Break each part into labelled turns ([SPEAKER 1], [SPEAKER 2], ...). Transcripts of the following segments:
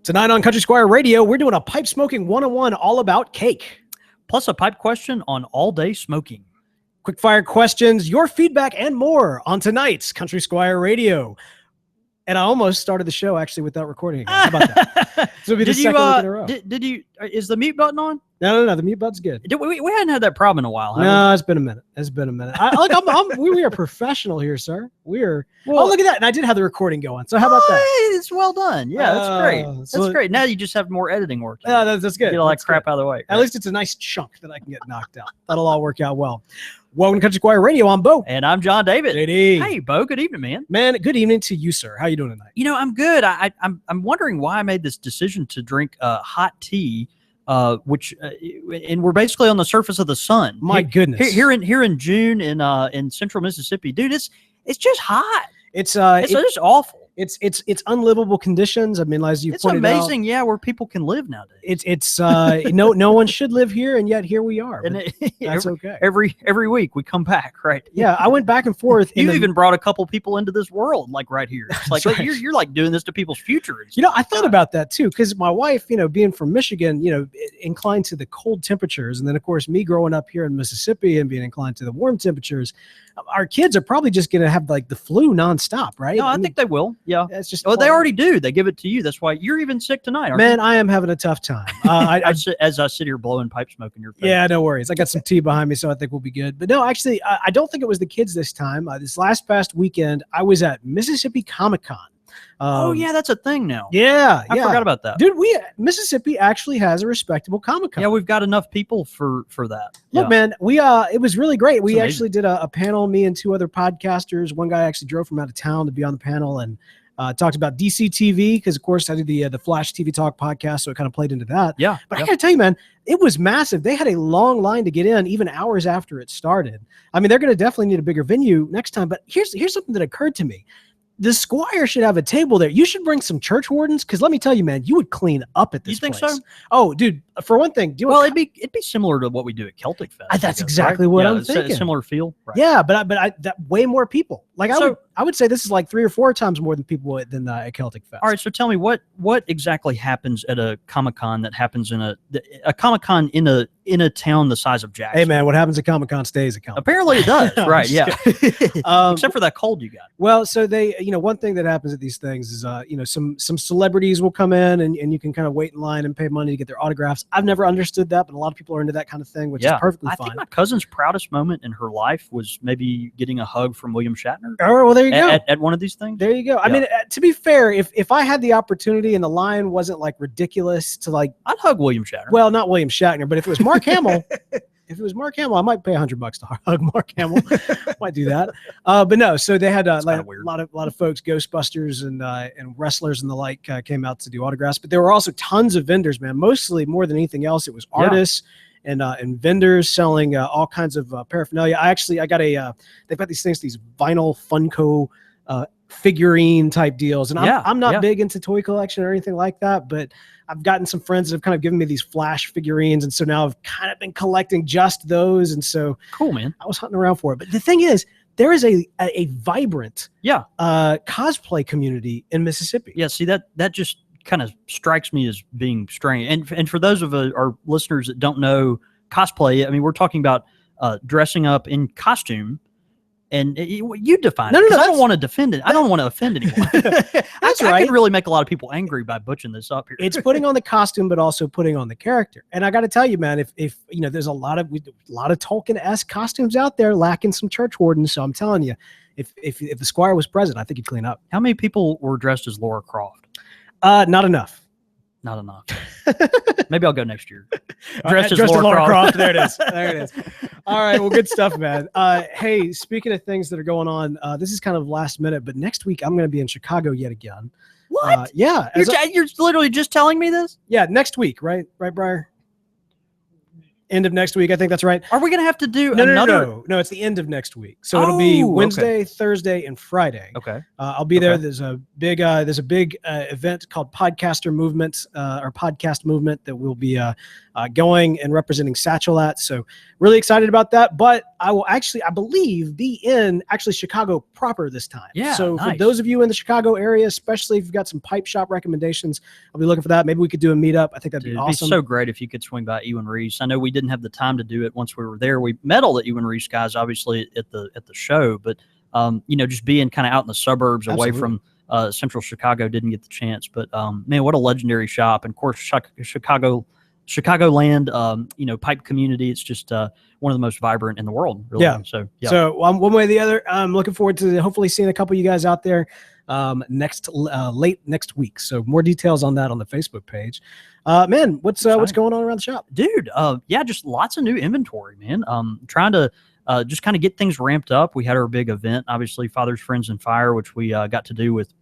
[SPEAKER 1] Tonight on Country Squire Radio, we're doing a pipe smoking 101 all about cake.
[SPEAKER 2] Plus a pipe question on all-day smoking.
[SPEAKER 1] Quick fire questions, your feedback, and more on tonight's Country Squire Radio. And I almost started the show actually without recording again. How about that? So it'll be the second week in a row.
[SPEAKER 2] Did you? Is the mute button on?
[SPEAKER 1] No. The mute button's good.
[SPEAKER 2] We hadn't had that problem in a while.
[SPEAKER 1] No, it's been a minute. We are professional here, sir. Well, look at that. And I did have the recording going. So how about that?
[SPEAKER 2] It's well done. Yeah, that's great. That's great. Now you just have more editing work.
[SPEAKER 1] Yeah, that's good.
[SPEAKER 2] Get all that crap out of the way.
[SPEAKER 1] At least it's a nice chunk that I can get knocked out. That'll all work out well. Welcome to Country Squire Radio. I'm Bo.
[SPEAKER 2] And I'm John David.
[SPEAKER 1] JD.
[SPEAKER 2] Hey, Bo. Good evening, man.
[SPEAKER 1] Man, good evening to you, sir. How you doing tonight?
[SPEAKER 2] You know, I'm good. I'm wondering why I made this decision to drink hot tea, and we're basically on the surface of the sun.
[SPEAKER 1] My goodness.
[SPEAKER 2] Here in June in central Mississippi, dude, it's just hot. It's just awful.
[SPEAKER 1] It's unlivable conditions. I mean, as you pointed out,
[SPEAKER 2] it's amazing, where people can live nowadays.
[SPEAKER 1] It's no one should live here, and yet here we are. And that's okay.
[SPEAKER 2] Every week we come back, right?
[SPEAKER 1] Yeah, I went back and forth.
[SPEAKER 2] You even brought a couple people into this world, like right here. It's like right. you're like doing this to people's future.
[SPEAKER 1] I thought about that too, because my wife, being from Michigan, inclined to the cold temperatures, and then of course me growing up here in Mississippi and being inclined to the warm temperatures. Our kids are probably just going to have like the flu nonstop, right?
[SPEAKER 2] No, I think they will. Yeah,
[SPEAKER 1] it's just.
[SPEAKER 2] Oh, they already do. They give it to you. That's why you're even sick tonight. Aren't
[SPEAKER 1] Man,
[SPEAKER 2] you?
[SPEAKER 1] I am having a tough time.
[SPEAKER 2] As I sit here blowing pipe smoke in your face.
[SPEAKER 1] Yeah, no worries. I got some tea behind me, so I think we'll be good. But no, actually, I don't think it was the kids this time. This past weekend, I was at Mississippi Comic-Con.
[SPEAKER 2] Oh yeah, that's a thing now.
[SPEAKER 1] Yeah,
[SPEAKER 2] I forgot about that,
[SPEAKER 1] dude. Mississippi actually has a respectable Comic-Con.
[SPEAKER 2] Yeah, we've got enough people for that.
[SPEAKER 1] Look, man, it was really great. We actually did a panel. Me and two other podcasters. One guy actually drove from out of town to be on the panel and talked about DC TV because, of course, I did the Flash TV Talk podcast, so it kind of played into that.
[SPEAKER 2] Yeah,
[SPEAKER 1] but I got to tell you, man, it was massive. They had a long line to get in, even hours after it started. I mean, they're going to definitely need a bigger venue next time. But here's something that occurred to me. The Squire should have a table there. You should bring some church wardens, because let me tell you, man, you would clean up at this place.
[SPEAKER 2] You think so?
[SPEAKER 1] Oh, dude, for one thing.
[SPEAKER 2] It'd be similar to what we do at Celtic Fest.
[SPEAKER 1] That's exactly what I'm thinking.
[SPEAKER 2] A similar feel. Right.
[SPEAKER 1] Yeah, but that way more people. Like I would say this is like 3 or 4 times more than people than at Celtic Fest.
[SPEAKER 2] All right, so tell me what exactly happens at a Comic-Con that happens in a Comic-Con in a town the size of Jackson?
[SPEAKER 1] Hey man, what happens at Comic-Con stays at Comic-Con.
[SPEAKER 2] Apparently it does. Right? Yeah. Except for that cold you got.
[SPEAKER 1] Well, so they, one thing that happens at these things is, some celebrities will come in and you can kind of wait in line and pay money to get their autographs. I've never understood that, but a lot of people are into that kind of thing, which is perfectly fine.
[SPEAKER 2] I think my cousin's proudest moment in her life was maybe getting a hug from William Shatner.
[SPEAKER 1] Oh, well, there you go.
[SPEAKER 2] At one of these things.
[SPEAKER 1] There you go. I mean, to be fair, if I had the opportunity and the line wasn't like ridiculous to like,
[SPEAKER 2] I'd hug William Shatner.
[SPEAKER 1] Well, not William Shatner, but if it was Mark Hamill, I might pay $100 to hug Mark Hamill. Might do that. But no, so they had a lot of folks, Ghostbusters and wrestlers and the like came out to do autographs. But there were also tons of vendors, man. Mostly, more than anything else, it was artists. And vendors selling all kinds of paraphernalia. I got they've got these vinyl Funko figurine type deals. And I'm not big into toy collection or anything like that, but I've gotten some friends that have kind of given me these Flash figurines. And so now I've kind of been collecting just those. And so
[SPEAKER 2] cool, man.
[SPEAKER 1] I was hunting around for it. But the thing is, there is a vibrant cosplay community in Mississippi.
[SPEAKER 2] Yeah, see, that just kind of strikes me as being strange. And for those of our listeners that don't know cosplay, I mean, we're talking about dressing up in costume. And you define it. No, I don't want to defend it. I don't want to offend anyone.
[SPEAKER 1] That's right.
[SPEAKER 2] I could really make a lot of people angry by butching this up here.
[SPEAKER 1] It's putting on the costume, but also putting on the character. And I got to tell you, man, if there's a lot of Tolkien-esque costumes out there lacking some church wardens. So I'm telling you, if the Squire was present, I think he'd clean up.
[SPEAKER 2] How many people were dressed as Laura Croft?
[SPEAKER 1] Not enough.
[SPEAKER 2] Not enough. Maybe I'll go next year.
[SPEAKER 1] Dressed as Laura Croft. There it is. There it is. All right. Well, good stuff, man. Hey, speaking of things that are going on, this is kind of last minute, but next week I'm going to be in Chicago yet again.
[SPEAKER 2] What?
[SPEAKER 1] Yeah.
[SPEAKER 2] You're literally just telling me this?
[SPEAKER 1] Yeah. Next week. Right, Briar? End of next week. I think that's right.
[SPEAKER 2] Are we going to have to do
[SPEAKER 1] No, it's the end of next week. So it'll be Wednesday, Thursday, and Friday.
[SPEAKER 2] Okay.
[SPEAKER 1] I'll be there. There's a big event called Podcaster Movement or Podcast Movement that we'll be going and representing Satchel at. So really excited about that. But I will actually, I believe, be in actually Chicago proper this time.
[SPEAKER 2] Yeah.
[SPEAKER 1] So for those of you in the Chicago area, especially if you've got some pipe shop recommendations, I'll be looking for that. Maybe we could do a meetup. I think that'd be awesome.
[SPEAKER 2] It'd be so great if you could swing by Ewan Reese. I know we didn't have the time to do it once we were there. We met all the Ewan Reese guys, obviously, at the show, but just being kind of out in the suburbs away from central Chicago didn't get the chance. But man, what a legendary shop! And of course, Chicagoland, pipe community. It's just one of the most vibrant in the world. Really.
[SPEAKER 1] Yeah.
[SPEAKER 2] So
[SPEAKER 1] one way or the other, I'm looking forward to hopefully seeing a couple of you guys out there late next week. So more details on that on the Facebook page. Man, what's going on around the shop,
[SPEAKER 2] dude? Just lots of new inventory, man. Trying to just kind of get things ramped up. We had our big event, obviously, Fathers, Friends, and Fire, which we got to do with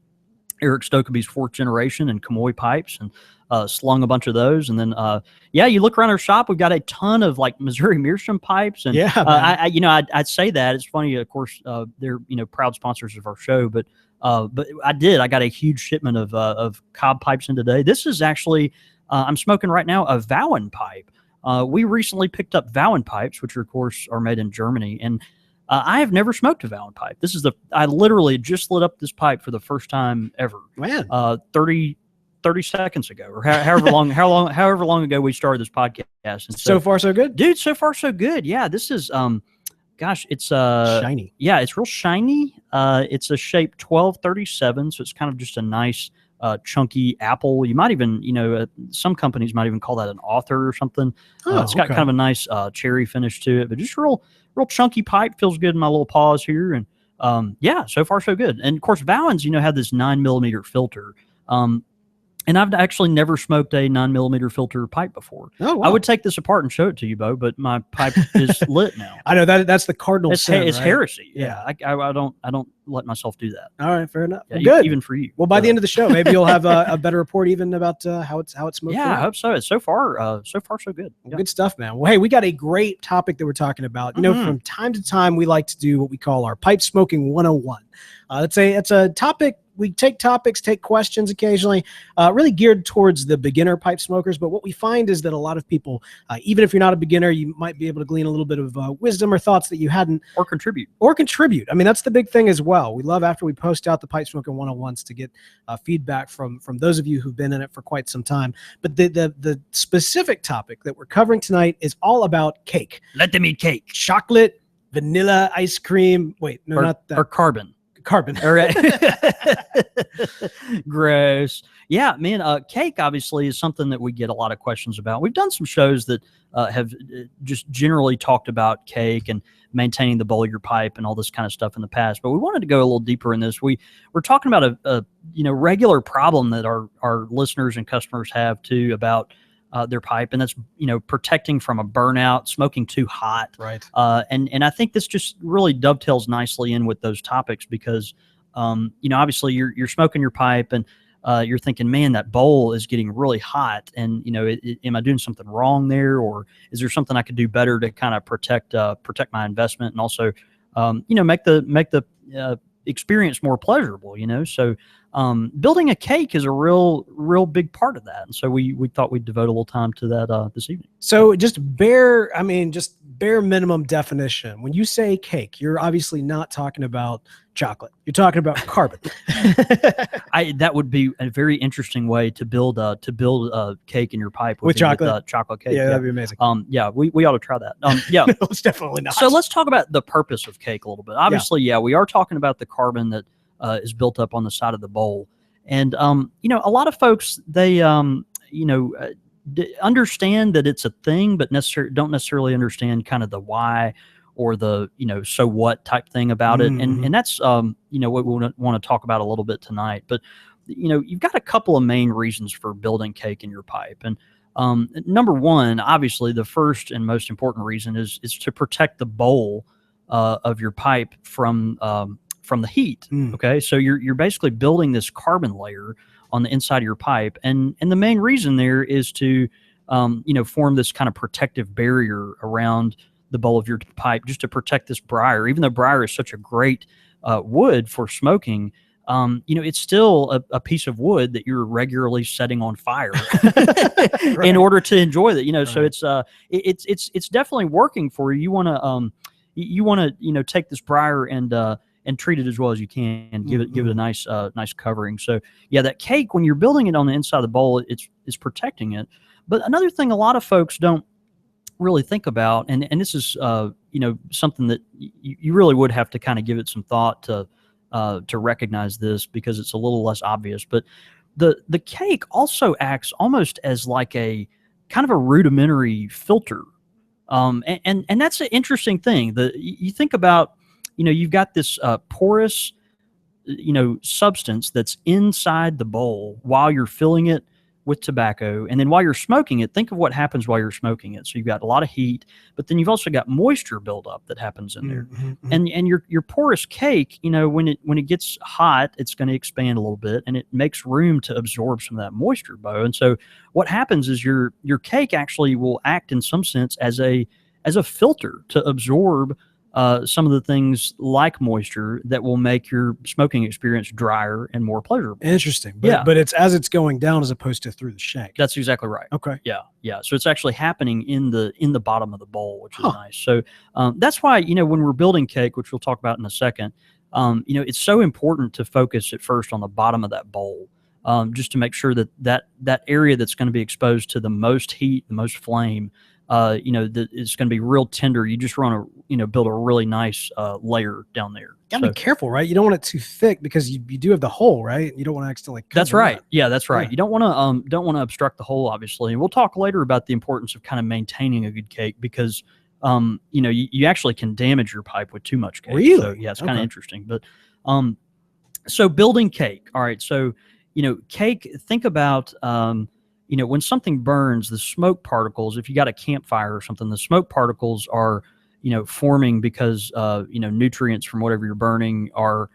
[SPEAKER 2] Eric Stokeby's 4th generation and Kamoy pipes, and slung a bunch of those. And then, you look around our shop, we've got a ton of like Missouri Meerschaum pipes. And I'd say that it's funny. Of course, they're proud sponsors of our show, but I got a huge shipment of Cobb pipes in today. This is actually I'm smoking right now a Vowen pipe. We recently picked up Vowen pipes, which of course are made in Germany, and I have never smoked a Vowen pipe. I literally just lit up this pipe for the first time ever.
[SPEAKER 1] Man,
[SPEAKER 2] 30 seconds ago, or however long ago we started this podcast. And
[SPEAKER 1] so far so good,
[SPEAKER 2] dude. So far so good. Yeah, this is it's
[SPEAKER 1] shiny.
[SPEAKER 2] Yeah, it's real shiny. It's a shape 1237, so it's kind of just a nice chunky apple. You might even, some companies might even call that an author or something. It's got kind of a nice cherry finish to it, but just real chunky pipe. Feels good in my little paws here. And so far so good. And of course, Vowens, have this 9mm filter. And I've actually never smoked a 9mm filter pipe before.
[SPEAKER 1] Oh, wow.
[SPEAKER 2] I would take this apart and show it to you, Bo, but my pipe is lit now.
[SPEAKER 1] I know that's the cardinal sin.
[SPEAKER 2] It's
[SPEAKER 1] right?
[SPEAKER 2] heresy. Yeah. I don't let myself do that.
[SPEAKER 1] All right, fair enough.
[SPEAKER 2] Yeah,
[SPEAKER 1] well, good.
[SPEAKER 2] Even for you.
[SPEAKER 1] Well, by the end of the show, maybe you'll have a better report even about how it's smoked.
[SPEAKER 2] Yeah, I hope so. So far so good.
[SPEAKER 1] Well, good stuff, man. Well, hey, we got a great topic that we're talking about. From time to time, we like to do what we call our pipe smoking 101. It's a topic. We take topics, take questions occasionally, really geared towards the beginner pipe smokers. But what we find is that a lot of people, even if you're not a beginner, you might be able to glean a little bit of wisdom or thoughts that you hadn't.
[SPEAKER 2] Or contribute.
[SPEAKER 1] I mean, that's the big thing as well. We love after we post out the Pipe Smoking 101s to get feedback from those of you who've been in it for quite some time. But the specific topic that we're covering tonight is all about cake.
[SPEAKER 2] Let them eat cake.
[SPEAKER 1] Chocolate, vanilla, ice cream. Wait, no, not that.
[SPEAKER 2] Or carbon.
[SPEAKER 1] All right.
[SPEAKER 2] Gross. Yeah, man. Cake obviously is something that we get a lot of questions about. We've done some shows that have just generally talked about cake and maintaining the bowl of your pipe and all this kind of stuff in the past. But we wanted to go a little deeper in this. We're talking about a regular problem that our listeners and customers have too about their pipe, and that's protecting from a burnout, smoking too hot,
[SPEAKER 1] right?
[SPEAKER 2] And I think this just really dovetails nicely in with those topics because obviously you're smoking your pipe and you're thinking, man, that bowl is getting really hot, and am I doing something wrong there, or is there something I could do better to kind of protect my investment and also make the experience more pleasurable, So building a cake is a real big part of that. And so we thought we'd devote a little time to that this evening.
[SPEAKER 1] So just bare minimum definition. When you say cake, you're obviously not talking about chocolate. You're talking about carbon.
[SPEAKER 2] That would be a very interesting way to build a cake in your pipe
[SPEAKER 1] with chocolate.
[SPEAKER 2] With, chocolate cake.
[SPEAKER 1] Yeah, that'd be amazing.
[SPEAKER 2] We ought to try that. Yeah,
[SPEAKER 1] no, it's definitely not.
[SPEAKER 2] So let's talk about the purpose of cake a little bit. Obviously, we are talking about the carbon that is built up on the side of the bowl, and a lot of folks they understand that it's a thing, but don't necessarily understand kind of the why or the so what type thing about it, and that's what we want to talk about a little bit tonight. But you've got a couple of main reasons for building cake in your pipe, and number one, obviously the first and most important reason is to protect the bowl of your pipe from the heat. Okay, so you're basically building this carbon layer on the inside of your pipe, and the main reason there is to form this kind of protective barrier around the bowl of your pipe just to protect this briar. Even though briar is such a great wood for smoking, it's still a piece of wood that you're regularly setting on fire in order to enjoy that. So it's definitely working for you. You want to take this briar and treat it as well as you can, and give it a nice covering. So yeah, that cake, when you're building it on the inside of the bowl, it's protecting it. But another thing a lot of folks don't really think about, and this is something that you really would have to kind of give it some thought to recognize this, because it's a little less obvious. But the cake also acts almost as like a kind of a rudimentary filter, and that's an interesting thing. You think about, you've got this porous substance that's inside the bowl while you're filling it with tobacco. And then while you're smoking it, think of what happens while you're smoking it. So you've got a lot of heat, but then you've also got moisture buildup that happens in there. Mm-hmm. And your porous cake, when it gets hot, it's going to expand a little bit, and it makes room to absorb some of that moisture, Bo. And so what happens is your cake actually will act in some sense as a filter to absorb some of the things like moisture that will make your smoking experience drier and more pleasurable.
[SPEAKER 1] Interesting. But it's as it's going down as opposed to through the shank.
[SPEAKER 2] That's exactly right.
[SPEAKER 1] Okay.
[SPEAKER 2] Yeah. So it's actually happening in the bottom of the bowl, which is nice. So that's why, when we're building cake, which we'll talk about in a second, it's so important to focus at first on the bottom of that bowl, just to make sure that area that's going to be exposed to the most heat, the most flame, that it's going to be real tender. You just want to, build a really nice layer down there.
[SPEAKER 1] Gotta be careful, right? You don't want it too thick, because you do have the hole, right? You don't want to accidentally cover
[SPEAKER 2] That's right.
[SPEAKER 1] it.
[SPEAKER 2] Yeah, that's right.
[SPEAKER 1] Yeah.
[SPEAKER 2] You don't want to obstruct the hole, obviously. And we'll talk later about the importance of kind of maintaining a good cake, because you actually can damage your pipe with too much cake.
[SPEAKER 1] Really?
[SPEAKER 2] So yeah, it's kind of interesting. But so building cake. All right. So cake. Think about when something burns, the smoke particles, if you got a campfire or something, the smoke particles are, forming because, nutrients from whatever you're burning are,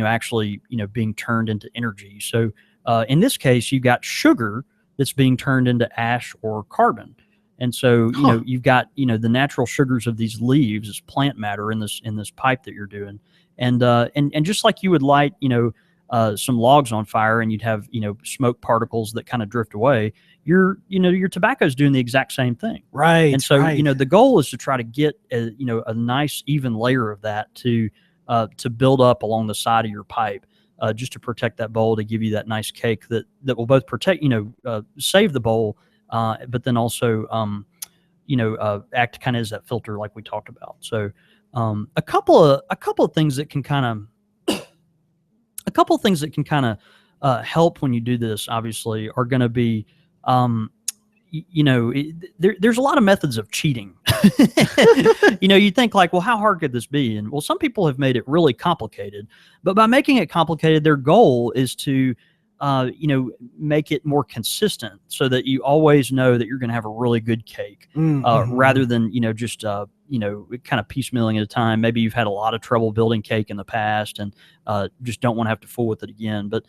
[SPEAKER 2] actually, being turned into energy. So in this case, you've got sugar that's being turned into ash or carbon. And so, you've got, the natural sugars of these leaves, this plant matter in this pipe that you're doing. And just like you would light, some logs on fire, and you'd have, smoke particles that kind of drift away. Your tobacco is doing the exact same thing.
[SPEAKER 1] Right.
[SPEAKER 2] And so, the goal is to try to get a nice even layer of that to build up along the side of your pipe, just to protect that bowl, to give you that nice cake that will both protect, save the bowl, but then also, act kind of as that filter like we talked about. So, a couple of things that can kind of help when you do this, obviously, are going to be, there's a lot of methods of cheating. You think like, well, how hard could this be? And well, some people have made it really complicated, but by making it complicated, their goal is to, make it more consistent, so that you always know that you're going to have a really good cake, rather than, just, kind of piecemealing at a time. Maybe you've had a lot of trouble building cake in the past, and just don't want to have to fool with it again. But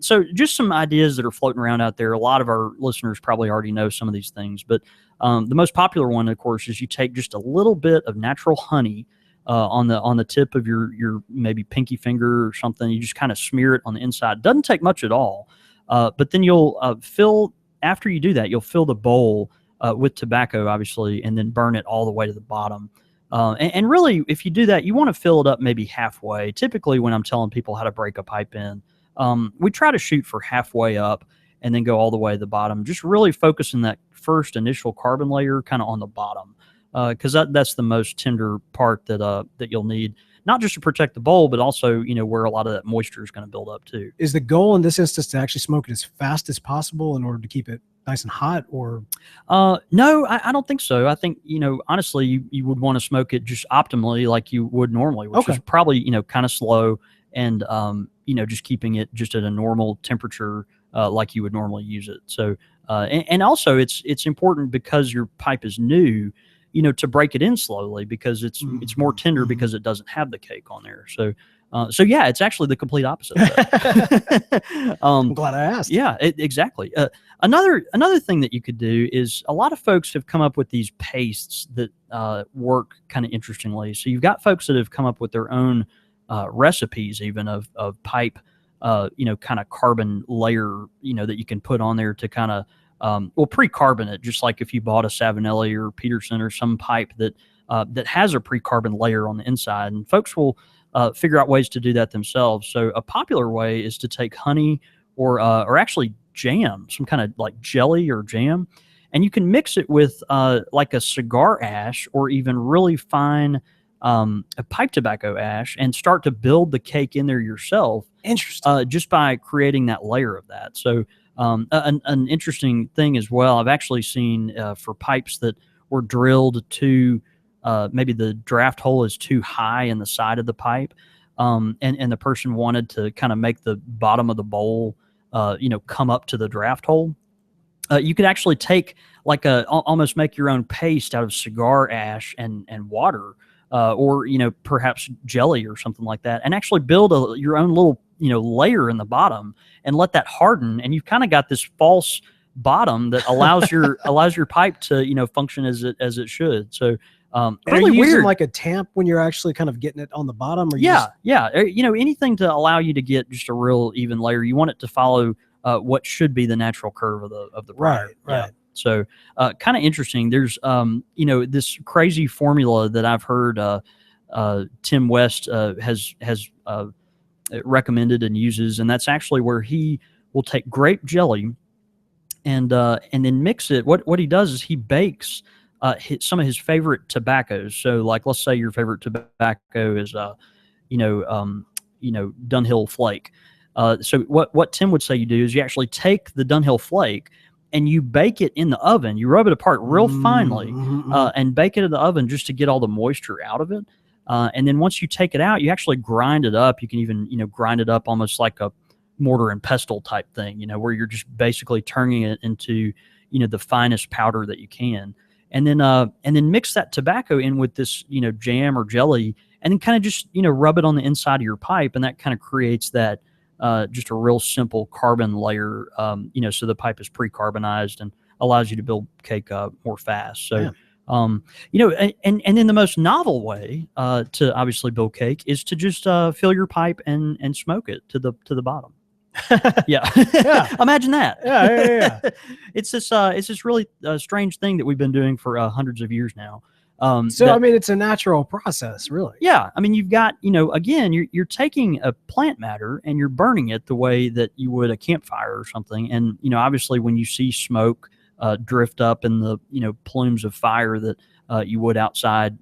[SPEAKER 2] so just some ideas that are floating around out there. A lot of our listeners probably already know some of these things, but the most popular one, of course, is you take just a little bit of natural honey on the tip of your maybe pinky finger or something. You just kind of smear it on the inside. Doesn't take much at all, but then you'll after you do that, you'll fill the bowl with tobacco, obviously, and then burn it all the way to the bottom. And really, if you do that, you want to fill it up maybe halfway. Typically, when I'm telling people how to break a pipe in, we try to shoot for halfway up and then go all the way to the bottom, just really focusing that first initial carbon layer kind of on the bottom, because that's the most tender part that you'll need, not just to protect the bowl, but also, where a lot of that moisture is going to build up too.
[SPEAKER 1] Is the goal in this instance to actually smoke it as fast as possible in order to keep it nice and hot, or?
[SPEAKER 2] No, I don't think so. I think, honestly, you would want to smoke it just optimally like you would normally, which is probably, kind of slow, and, just keeping it just at a normal temperature, like you would normally use it. So, and also it's important, because your pipe is new, to break it in slowly, because it's more tender, because it doesn't have the cake on there. So, So yeah, it's actually the complete opposite of that.
[SPEAKER 1] I'm glad I asked.
[SPEAKER 2] Yeah, exactly. Another thing that you could do is a lot of folks have come up with these pastes that work kind of interestingly. So you've got folks that have come up with their own recipes, even of pipe, kind of carbon layer, that you can put on there to kind of pre-carbonate, just like if you bought a Savinelli or Peterson or some pipe that has a pre-carbon layer on the inside, and folks will figure out ways to do that themselves. So a popular way is to take honey or actually jam, some kind of like jelly or jam, and you can mix it with like a cigar ash or even really fine a pipe tobacco ash and start to build the cake in there yourself.
[SPEAKER 1] Interesting.
[SPEAKER 2] Just by creating that layer of that. So an interesting thing as well, I've actually seen for pipes that were drilled to maybe the draft hole is too high in the side of the pipe, and the person wanted to kind of make the bottom of the bowl, come up to the draft hole. You could actually take like almost make your own paste out of cigar ash and water, or perhaps jelly or something like that, and actually build your own little layer in the bottom and let that harden, and you've kind of got this false bottom that allows your pipe to function as it should. So really
[SPEAKER 1] are you
[SPEAKER 2] weird.
[SPEAKER 1] using like a tamp when you're actually kind of getting it on the bottom? Or
[SPEAKER 2] Yeah. Anything to allow you to get just a real even layer. You want it to follow what should be the natural curve of the
[SPEAKER 1] right.
[SPEAKER 2] Yeah. So kind of interesting. There's this crazy formula that I've heard Tim West has recommended and uses, and that's actually where he will take grape jelly and then mix it. What he does is he bakes some of his favorite tobaccos. So like, let's say your favorite tobacco is Dunhill Flake. So what Tim would say you do is you actually take the Dunhill Flake and you bake it in the oven. You rub it apart real finely and bake it in the oven just to get all the moisture out of it. And then once you take it out, you actually grind it up. You can even grind it up almost like a mortar and pestle type thing, where you're just basically turning it into the finest powder that you can. And then mix that tobacco in with this, jam or jelly, and then kind of just, rub it on the inside of your pipe. And that kind of creates that just a real simple carbon layer, so the pipe is pre-carbonized and allows you to build cake more fast. So, and then the most novel way to obviously build cake is to just fill your pipe and smoke it to the bottom. Yeah. Imagine that.
[SPEAKER 1] Yeah.
[SPEAKER 2] It's this really strange thing that we've been doing for hundreds of years now.
[SPEAKER 1] It's a natural process, really.
[SPEAKER 2] Yeah. I mean, you've got, again, you're taking a plant matter and you're burning it the way that you would a campfire or something. And, obviously when you see smoke drift up in the, plumes of fire that you would outside,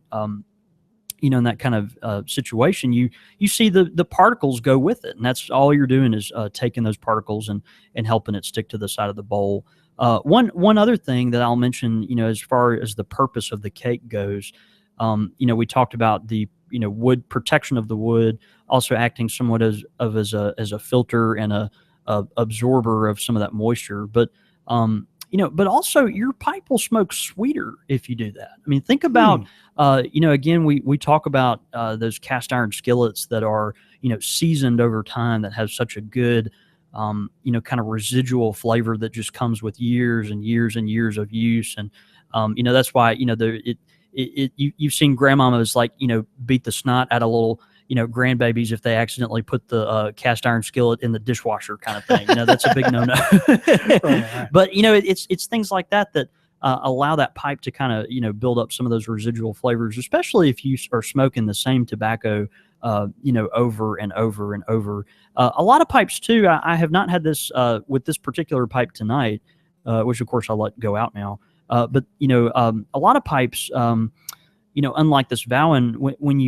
[SPEAKER 2] in that kind of situation, you see the particles go with it. And that's all you're doing is taking those particles and helping it stick to the side of the bowl. One other thing that I'll mention, as far as the purpose of the cake goes, we talked about the, wood protection of the wood, also acting somewhat as a filter and a absorber of some of that moisture. But, but also your pipe will smoke sweeter if you do that. I mean, think about, again, we talk about those cast iron skillets that are, seasoned over time, that have such a good, kind of residual flavor that just comes with years and years and years of use. And, that's why, you've seen grandmamas like, beat the snot out of little, grandbabies if they accidentally put the cast iron skillet in the dishwasher kind of thing. That's a big no-no. Right. But, it's things like that allow that pipe to kind of, build up some of those residual flavors, especially if you are smoking the same tobacco, over and over and over. A lot of pipes too. I have not had this with this particular pipe tonight, which of course I'll let go out now. But a lot of pipes, unlike this Vowen, when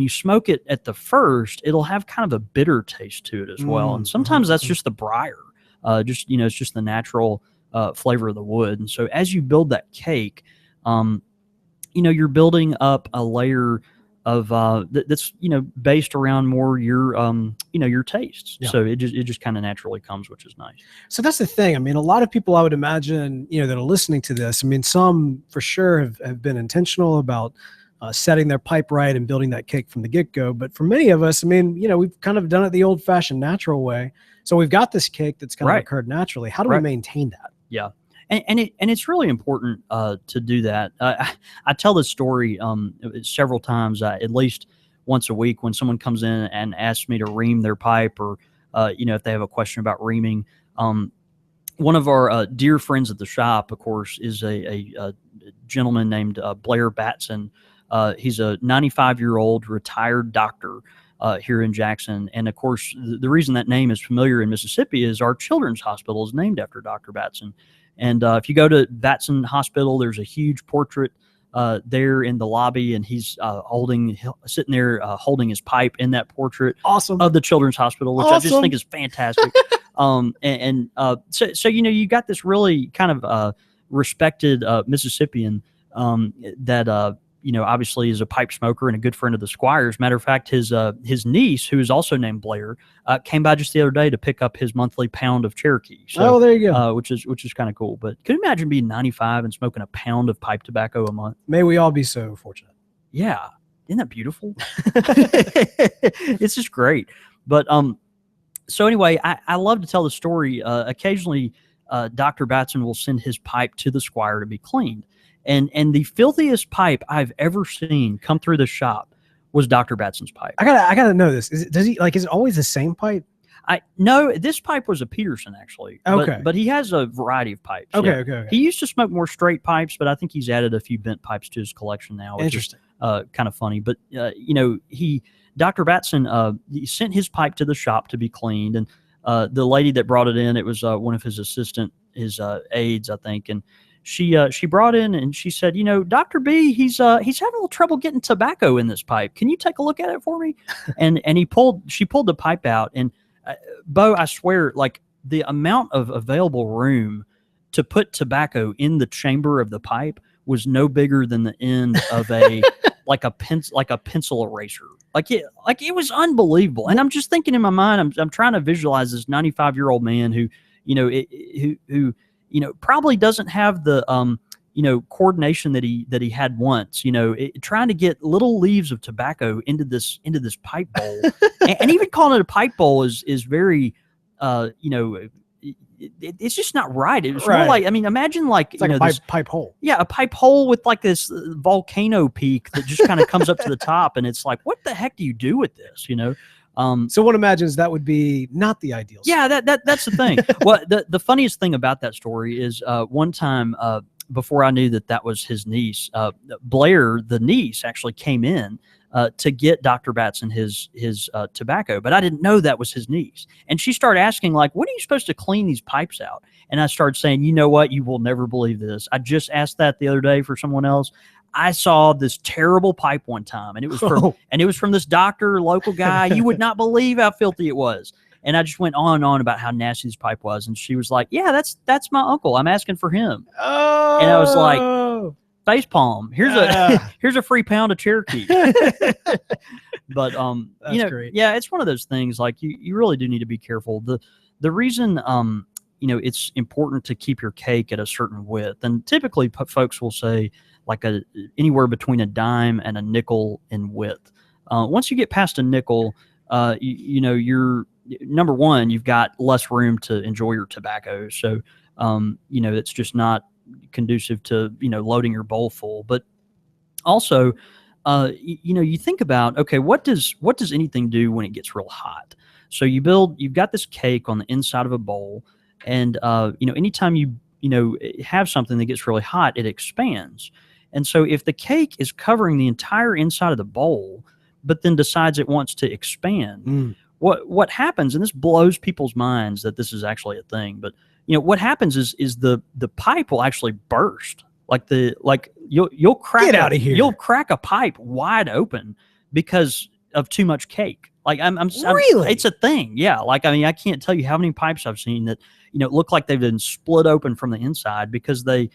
[SPEAKER 2] you smoke it at the first, it'll have kind of a bitter taste to it as well. And sometimes that's just the briar. It's just the natural flavor of the wood. And so as you build that cake, you're building up a layer of that's based around more your tastes. Yeah. So it just kind of naturally comes, which is nice.
[SPEAKER 1] So that's the thing. I mean, a lot of people, I would imagine, that are listening to this, I mean, some for sure have been intentional about setting their pipe right and building that cake from the get-go. But for many of us, I mean, we've kind of done it the old-fashioned natural way. So we've got this cake that's kind of occurred naturally. How do we maintain that?
[SPEAKER 2] Yeah. And it's really important to do that. I tell this story several times, at least once a week, when someone comes in and asks me to ream their pipe, or if they have a question about reaming. One of our dear friends at the shop, of course, is a gentleman named Blair Batson. He's a 95-year-old retired doctor here in Jackson. And of course, the reason that name is familiar in Mississippi is our children's hospital is named after Dr. Batson. And if you go to Batson Hospital, there's a huge portrait there in the lobby, and he's sitting there holding his pipe in that portrait of the children's hospial, which I just think is fantastic. So you got this really kind of respected Mississippian that obviously is a pipe smoker and a good friend of the Squires. Matter of fact, his niece, who is also named Blair, came by just the other day to pick up his monthly pound of Cherokee. So,
[SPEAKER 1] there you go.
[SPEAKER 2] Which is kind of cool. But could you imagine being 95 and smoking a pound of pipe tobacco a month?
[SPEAKER 1] May we all be so fortunate.
[SPEAKER 2] Yeah, isn't that beautiful? It's just great. But so anyway, I love to tell the story. Occasionally, Dr. Batson will send his pipe to the Squire to be cleaned. And the filthiest pipe I've ever seen come through the shop was Dr. Batson's pipe. I
[SPEAKER 1] gotta know this. Is it always the same pipe?
[SPEAKER 2] No, this pipe was a Peterson, actually.
[SPEAKER 1] Okay.
[SPEAKER 2] But he has a variety of pipes.
[SPEAKER 1] Okay.
[SPEAKER 2] He used to smoke more straight pipes, but I think he's added a few bent pipes to his collection now. Which
[SPEAKER 1] Interesting.
[SPEAKER 2] Is, kind of funny. But, Dr. Batson, he sent his pipe to the shop to be cleaned. And the lady that brought it in, it was one of his aides, I think. And she brought in and she said, Dr. B, he's having a little trouble getting tobacco in this pipe. Can you take a look at it for me? and she pulled the pipe out, and Bo, I swear, like the amount of available room to put tobacco in the chamber of the pipe was no bigger than the end of a like a pencil eraser. Like it was unbelievable. And I'm just thinking in my mind, I'm trying to visualize this 95-year-old man who probably doesn't have the coordination that he had once. Trying to get little leaves of tobacco into this pipe bowl, and even calling it a pipe bowl is very, it's just not right. It was more like, imagine
[SPEAKER 1] it's like a pipe hole.
[SPEAKER 2] Yeah, a pipe hole with like this volcano peak that just kind of comes up to the top, and it's like, what the heck do you do with this?
[SPEAKER 1] So one imagines that would be not the ideal.
[SPEAKER 2] Yeah, that's the thing. Well, the funniest thing about that story is one time before I knew that was his niece, Blair, the niece, actually came in to get Dr. Batson his tobacco, but I didn't know that was his niece. And she started asking, like, when are you supposed to clean these pipes out? And I started saying, you know what? You will never believe this. I just asked that the other day for someone else. I saw this terrible pipe one time, and it was from this doctor, local guy. You would not believe how filthy it was. And I just went on and on about how nasty this pipe was. And she was like, yeah, that's my uncle. I'm asking for him.
[SPEAKER 1] Oh.
[SPEAKER 2] And I was like, facepalm. Here's a free pound of Cherokee. But
[SPEAKER 1] great.
[SPEAKER 2] Yeah, it's one of those things. Like you really do need to be careful. The reason it's important to keep your cake at a certain width, and typically folks will say like anywhere between a dime and a nickel in width. Once you get past a nickel, you're number one, you've got less room to enjoy your tobacco. So it's just not conducive to loading your bowl full. But also you think about, okay, what does anything do when it gets real hot? So you've got this cake on the inside of a bowl, and anytime you have something that gets really hot, it expands. And so if the cake is covering the entire inside of the bowl, but then decides it wants to expand, what happens, and this blows people's minds that this is actually a thing, but what happens is the pipe will actually burst. You'll crack
[SPEAKER 1] Get out of here.
[SPEAKER 2] You'll crack a pipe wide open because of too much cake. Like I'm
[SPEAKER 1] really?
[SPEAKER 2] It's a thing. Yeah. I can't tell you how many pipes I've seen that look like they've been split open from the inside because they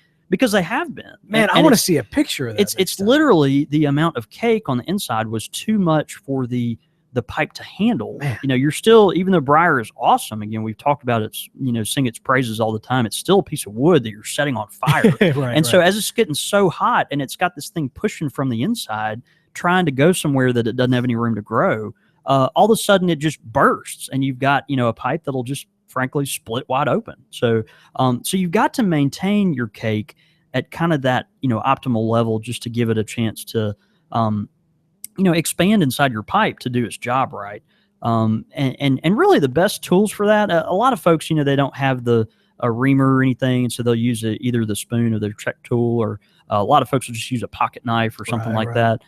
[SPEAKER 2] have been.
[SPEAKER 1] Man, I want to see a picture of that.
[SPEAKER 2] It's literally the amount of cake on the inside was too much for the the pipe to handle.
[SPEAKER 1] Man.
[SPEAKER 2] You're still, even though briar is awesome, again, we've talked about its, sing its praises all the time, it's still a piece of wood that you're setting on fire. So as it's getting so hot and it's got this thing pushing from the inside, trying to go somewhere that it doesn't have any room to grow, all of a sudden it just bursts, and you've got, a pipe that'll just frankly split wide open. So you've got to maintain your cake at kind of that, optimal level, just to give it a chance to, expand inside your pipe to do its job right. And really the best tools for that, a lot of folks, they don't have a reamer or anything, and so they'll use either the spoon or their check tool, or a lot of folks will just use a pocket knife or something like that.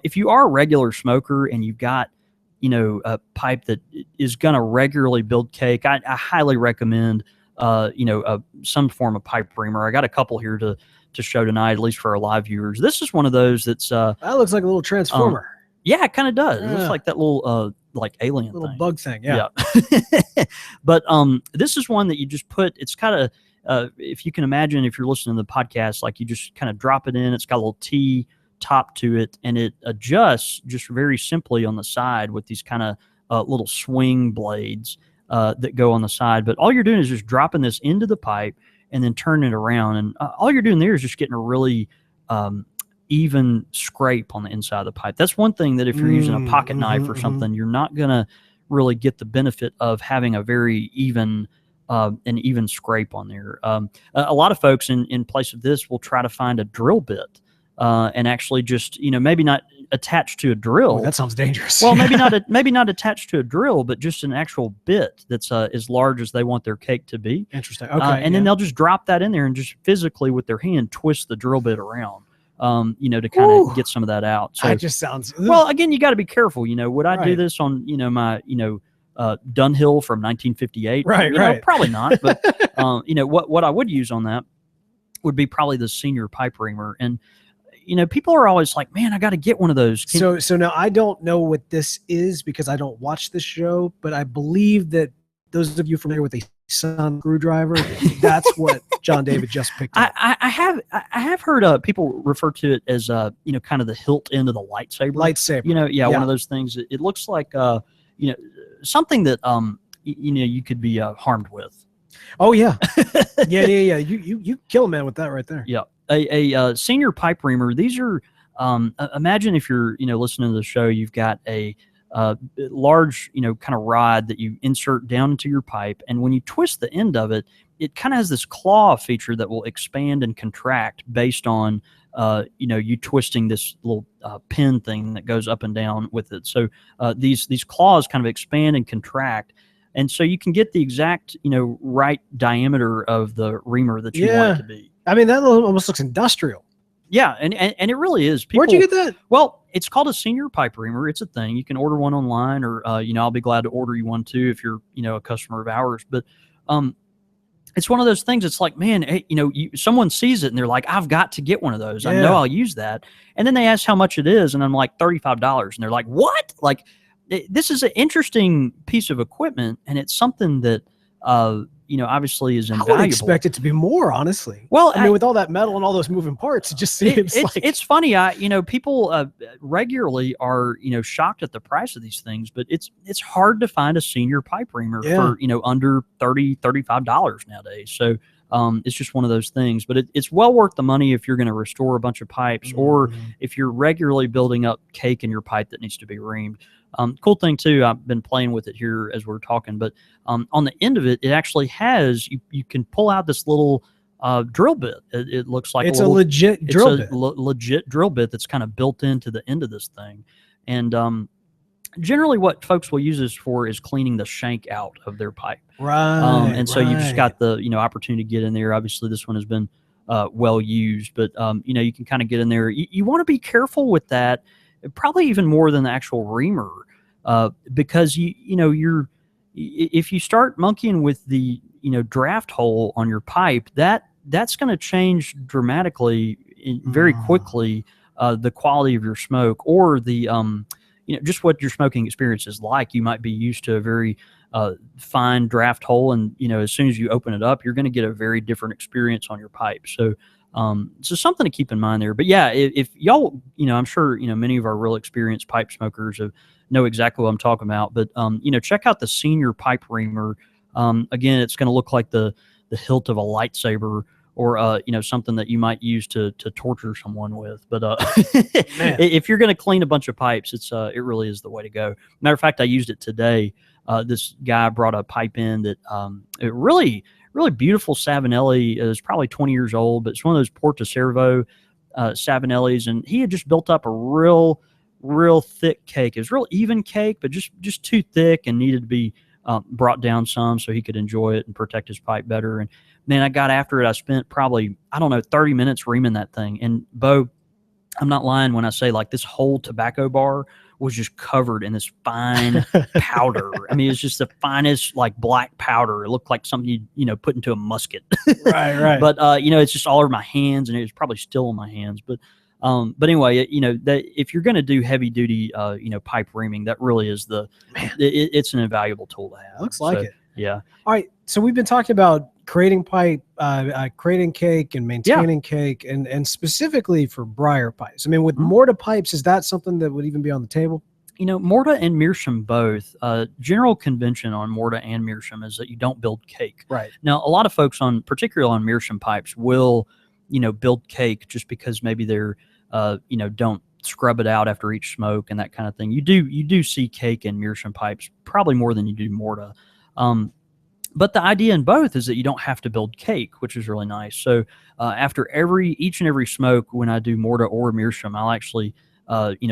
[SPEAKER 2] If you are a regular smoker and you've got, a pipe that is going to regularly build cake, I highly recommend, some form of pipe reamer. I got a couple here to show tonight, at least for our live viewers. This is one of those that's
[SPEAKER 1] that looks like a little transformer.
[SPEAKER 2] Yeah, it kind of does. It looks like that little like alien
[SPEAKER 1] little
[SPEAKER 2] thing.
[SPEAKER 1] Bug thing. Yeah.
[SPEAKER 2] But this is one that you just put, it's kind of, if you can imagine, if you're listening to the podcast, like you just kind of drop it in, it's got a little T top to it, and it adjusts just very simply on the side with these kind of little swing blades that go on the side. But all you're doing is just dropping this into the pipe and then turning it around. And all you're doing there is just getting a really even scrape on the inside of the pipe. That's one thing that if you're using a pocket knife or something, you're not going to really get the benefit of having a very even an even scrape on there. A lot of folks in place of this will try to find a drill bit and actually just, maybe not attached to a drill.
[SPEAKER 1] Ooh, that sounds dangerous.
[SPEAKER 2] Well, maybe not attached to a drill, but just an actual bit that's as large as they want their cake to be.
[SPEAKER 1] Interesting. Okay.
[SPEAKER 2] And then they'll just drop that in there and just physically with their hand twist the drill bit around, to kind of get some of that out. So
[SPEAKER 1] that just sounds.
[SPEAKER 2] Well, again, you got to be careful. Would I do this on my Dunhill from 1958?
[SPEAKER 1] Right.
[SPEAKER 2] Probably not. But what I would use on that would be probably the senior pipe reamer. And people are always like, man, I got to get one of those.
[SPEAKER 1] So now I don't know what this is because I don't watch this show, but I believe that those of you familiar with a sun screwdriver, that's what John David just picked up.
[SPEAKER 2] I have heard people refer to it as kind of the hilt end of the lightsaber. One of those things. It looks like something that you could be harmed with.
[SPEAKER 1] Oh yeah, yeah. You kill a man with that right there.
[SPEAKER 2] Yeah. A senior pipe reamer. These are imagine if you're listening to the show, you've got a large kind of rod that you insert down into your pipe, and when you twist the end of it, it kind of has this claw feature that will expand and contract based on you twisting this little pin thing that goes up and down with it. So these claws kind of expand and contract. And so you can get the exact, right diameter of the reamer that you want it to be.
[SPEAKER 1] I mean, that almost looks industrial.
[SPEAKER 2] Yeah, and it really is.
[SPEAKER 1] Where'd you get that?
[SPEAKER 2] Well, it's called a senior pipe reamer. It's a thing. You can order one online, or I'll be glad to order you one too if you're a customer of ours. But it's one of those things. It's like, man, hey, someone sees it and they're like, I've got to get one of those. I know I'll use that. And then they ask how much it is, and I'm like, $35, and they're like, what? Like, this is an interesting piece of equipment, and it's something that obviously is invaluable.
[SPEAKER 1] I would expect it to be more, honestly.
[SPEAKER 2] Well,
[SPEAKER 1] I mean, with all that metal and all those moving parts, it just seems like
[SPEAKER 2] it's funny. People regularly are shocked at the price of these things, but it's hard to find a senior pipe reamer for under $35 nowadays. So it's just one of those things. But it's well worth the money if you're going to restore a bunch of pipes, or if you're regularly building up cake in your pipe that needs to be reamed. Cool thing too, I've been playing with it here as we're talking, but on the end of it, it actually has, you can pull out this little drill bit. It looks like
[SPEAKER 1] it's a legit drill bit.
[SPEAKER 2] Legit drill bit that's kind of built into the end of this thing. And generally what folks will use this for is cleaning the shank out of their pipe.
[SPEAKER 1] Right.
[SPEAKER 2] And so you've just got the opportunity to get in there. Obviously this one has been well used, but you can kind of get in there. You want to be careful with that, probably even more than the actual reamer, because if you start monkeying with the draft hole on your pipe, that's going to change dramatically, very quickly, the quality of your smoke, or the just what your smoking experience is like. You might be used to a very fine draft hole, and as soon as you open it up, you're going to get a very different experience on your pipe. So something to keep in mind there. But yeah, if y'all, I'm sure, many of our real experienced pipe smokers know exactly what I'm talking about. But check out the Senior Pipe Reamer. Again, it's going to look like the hilt of a lightsaber, or something that you might use to torture someone with. But if you're going to clean a bunch of pipes, it really is the way to go. Matter of fact, I used it today. This guy brought a pipe in that it really beautiful Savinelli. Is probably 20 years old, but it's one of those Porta Servo Savinellis, and he had just built up a real thick cake. It was real even cake, but just too thick and needed to be brought down some so he could enjoy it and protect his pipe better. And man, I got after it. I spent probably, 30 minutes reaming that thing. And Bo, I'm not lying when I say like this whole tobacco bar was just covered in this fine powder. I mean, it's just the finest like black powder. It looked like something you put into a musket.
[SPEAKER 1] Right.
[SPEAKER 2] But it's just all over my hands, and it was probably still on my hands. But anyway, that if you're going to do heavy duty, pipe reaming, that really is it's an invaluable tool to have.
[SPEAKER 1] Looks like it.
[SPEAKER 2] Yeah.
[SPEAKER 1] All right. So we've been talking about creating pipe, creating cake and maintaining cake, and specifically for briar pipes. I mean, with mortar pipes, is that something that would even be on the table?
[SPEAKER 2] Morta and meerschaum both. General convention on morta and meerschaum is that you don't build cake.
[SPEAKER 1] Right.
[SPEAKER 2] Now, a lot of folks particularly on meerschaum pipes will, build cake just because maybe they're, don't scrub it out after each smoke and that kind of thing. You do see cake in meerschaum pipes probably more than you do morta. But the idea in both is that you don't have to build cake, which is really nice. So after each and every smoke, when I do morta or meerschaum, I'll actually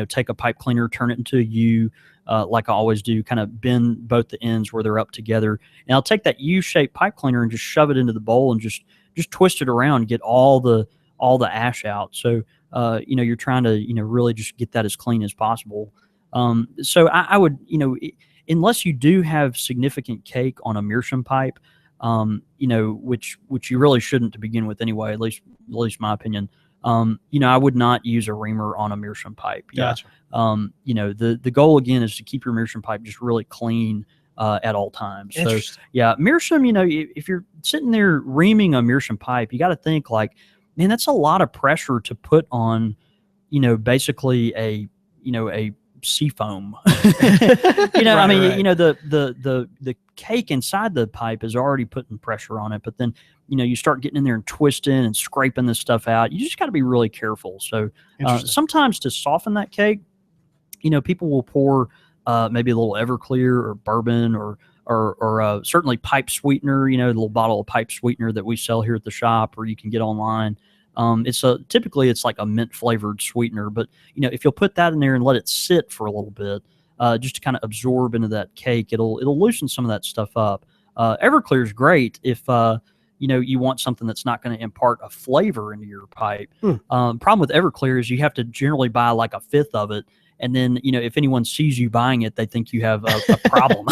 [SPEAKER 2] take a pipe cleaner, turn it into a U, like I always do, kind of bend both the ends where they're up together. And I'll take that U-shaped pipe cleaner and just shove it into the bowl and just twist it around and get all the ash out. So you're trying to really just get that as clean as possible. So I would unless you do have significant cake on a meerschaum pipe, which you really shouldn't to begin with anyway, at least my opinion. I would not use a reamer on a meerschaum pipe.
[SPEAKER 1] Yeah.
[SPEAKER 2] Gotcha. The goal again is to keep your meerschaum pipe just really clean at all times. So yeah, meerschaum, if you're sitting there reaming a meerschaum pipe, you got to think like, man, that's a lot of pressure to put on, basically a sea foam. Right, I mean, right. The cake inside the pipe is already putting pressure on it, but then you start getting in there and twisting and scraping this stuff out. You just got to be really careful. So sometimes to soften that cake, people will pour maybe a little Everclear or bourbon or certainly pipe sweetener, the little bottle of pipe sweetener that we sell here at the shop or you can get online. Typically it's like a mint flavored sweetener, but if you'll put that in there and let it sit for a little bit, just to kind of absorb into that cake, it'll loosen some of that stuff up. Everclear is great if you want something that's not going to impart a flavor into your pipe. Problem with Everclear is you have to generally buy like a fifth of it. And then, if anyone sees you buying it, they think you have a problem.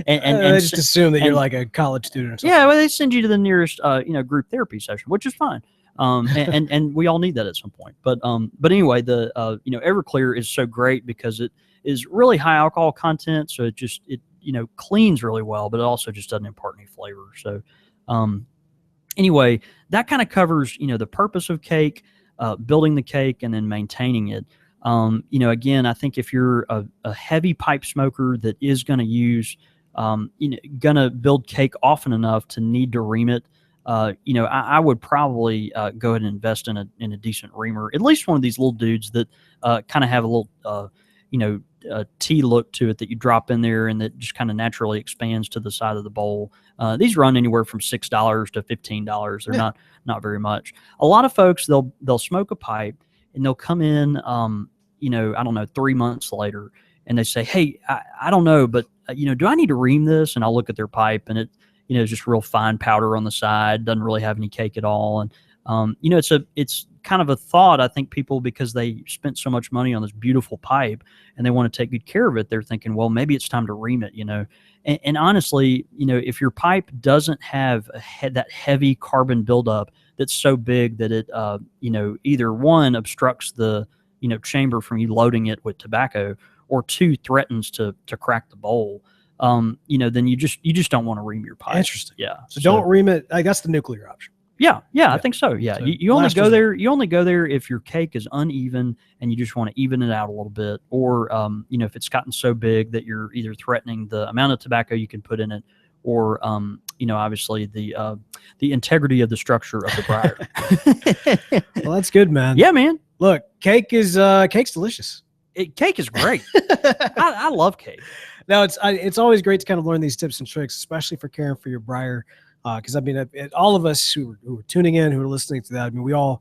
[SPEAKER 2] and
[SPEAKER 1] they just assume that you're like a college student or something.
[SPEAKER 2] Yeah, well, they send you to the nearest, group therapy session, which is fine. And we all need that at some point. But anyway, the Everclear is so great because it is really high alcohol content. So it cleans really well, but it also just doesn't impart any flavor. So anyway, that kind of covers, the purpose of cake, building the cake and then maintaining it. Again, I think if you're a heavy pipe smoker that is going to use, going to build cake often enough to need to ream it, I would probably go ahead and invest in a decent reamer, at least one of these little dudes that kind of have a little, tea look to it that you drop in there and that just kind of naturally expands to the side of the bowl. These run anywhere from $6 to $15. They're not very much. A lot of folks, they'll smoke a pipe and they'll come in, I don't know, 3 months later, and they say, hey, I don't know, but, do I need to ream this? And I'll look at their pipe and it's just real fine powder on the side, doesn't really have any cake at all. And, it's kind of a thought, I think people, because they spent so much money on this beautiful pipe and they want to take good care of it, they're thinking, well, maybe it's time to ream it, And honestly, if your pipe doesn't have that heavy carbon buildup that's so big that it, either one, obstructs the, chamber from you loading it with tobacco, or two, threatens to crack the bowl, then you just don't want to ream your pipe.
[SPEAKER 1] Interesting.
[SPEAKER 2] Yeah.
[SPEAKER 1] So don't ream it. That's the nuclear option.
[SPEAKER 2] Yeah, I think so. Yeah,
[SPEAKER 1] So
[SPEAKER 2] you only
[SPEAKER 1] last
[SPEAKER 2] go
[SPEAKER 1] resort.
[SPEAKER 2] there. You only go there if your cake is uneven and you just want to even it out a little bit, or if it's gotten so big that you're either threatening the amount of tobacco you can put in it, or obviously the integrity of the structure of the briar.
[SPEAKER 1] Well, that's good, man.
[SPEAKER 2] Yeah, man.
[SPEAKER 1] Look, cake's delicious.
[SPEAKER 2] Cake is great. I love cake.
[SPEAKER 1] No, it's always great to kind of learn these tips and tricks, especially for caring for your briar. Because I mean, all of us who are tuning in, who are listening to that, I mean, we all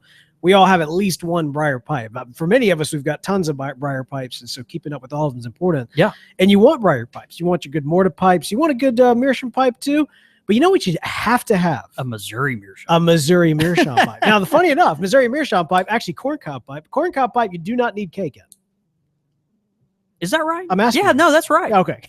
[SPEAKER 1] have at least one briar pipe. For many of us, we've got tons of briar pipes, and so keeping up with all of them is important.
[SPEAKER 2] Yeah.
[SPEAKER 1] And you want briar pipes. You want your good mortar pipes. You want a good meerschaum pipe too. But you know what you have to have?
[SPEAKER 2] A Missouri meerschaum.
[SPEAKER 1] A Missouri meerschaum pipe. Now, funny enough, Missouri meerschaum pipe, actually corncob pipe. Corncob pipe, you do not need cake in.
[SPEAKER 2] Is that right?
[SPEAKER 1] I'm asking.
[SPEAKER 2] Yeah, no, that's right.
[SPEAKER 1] Okay.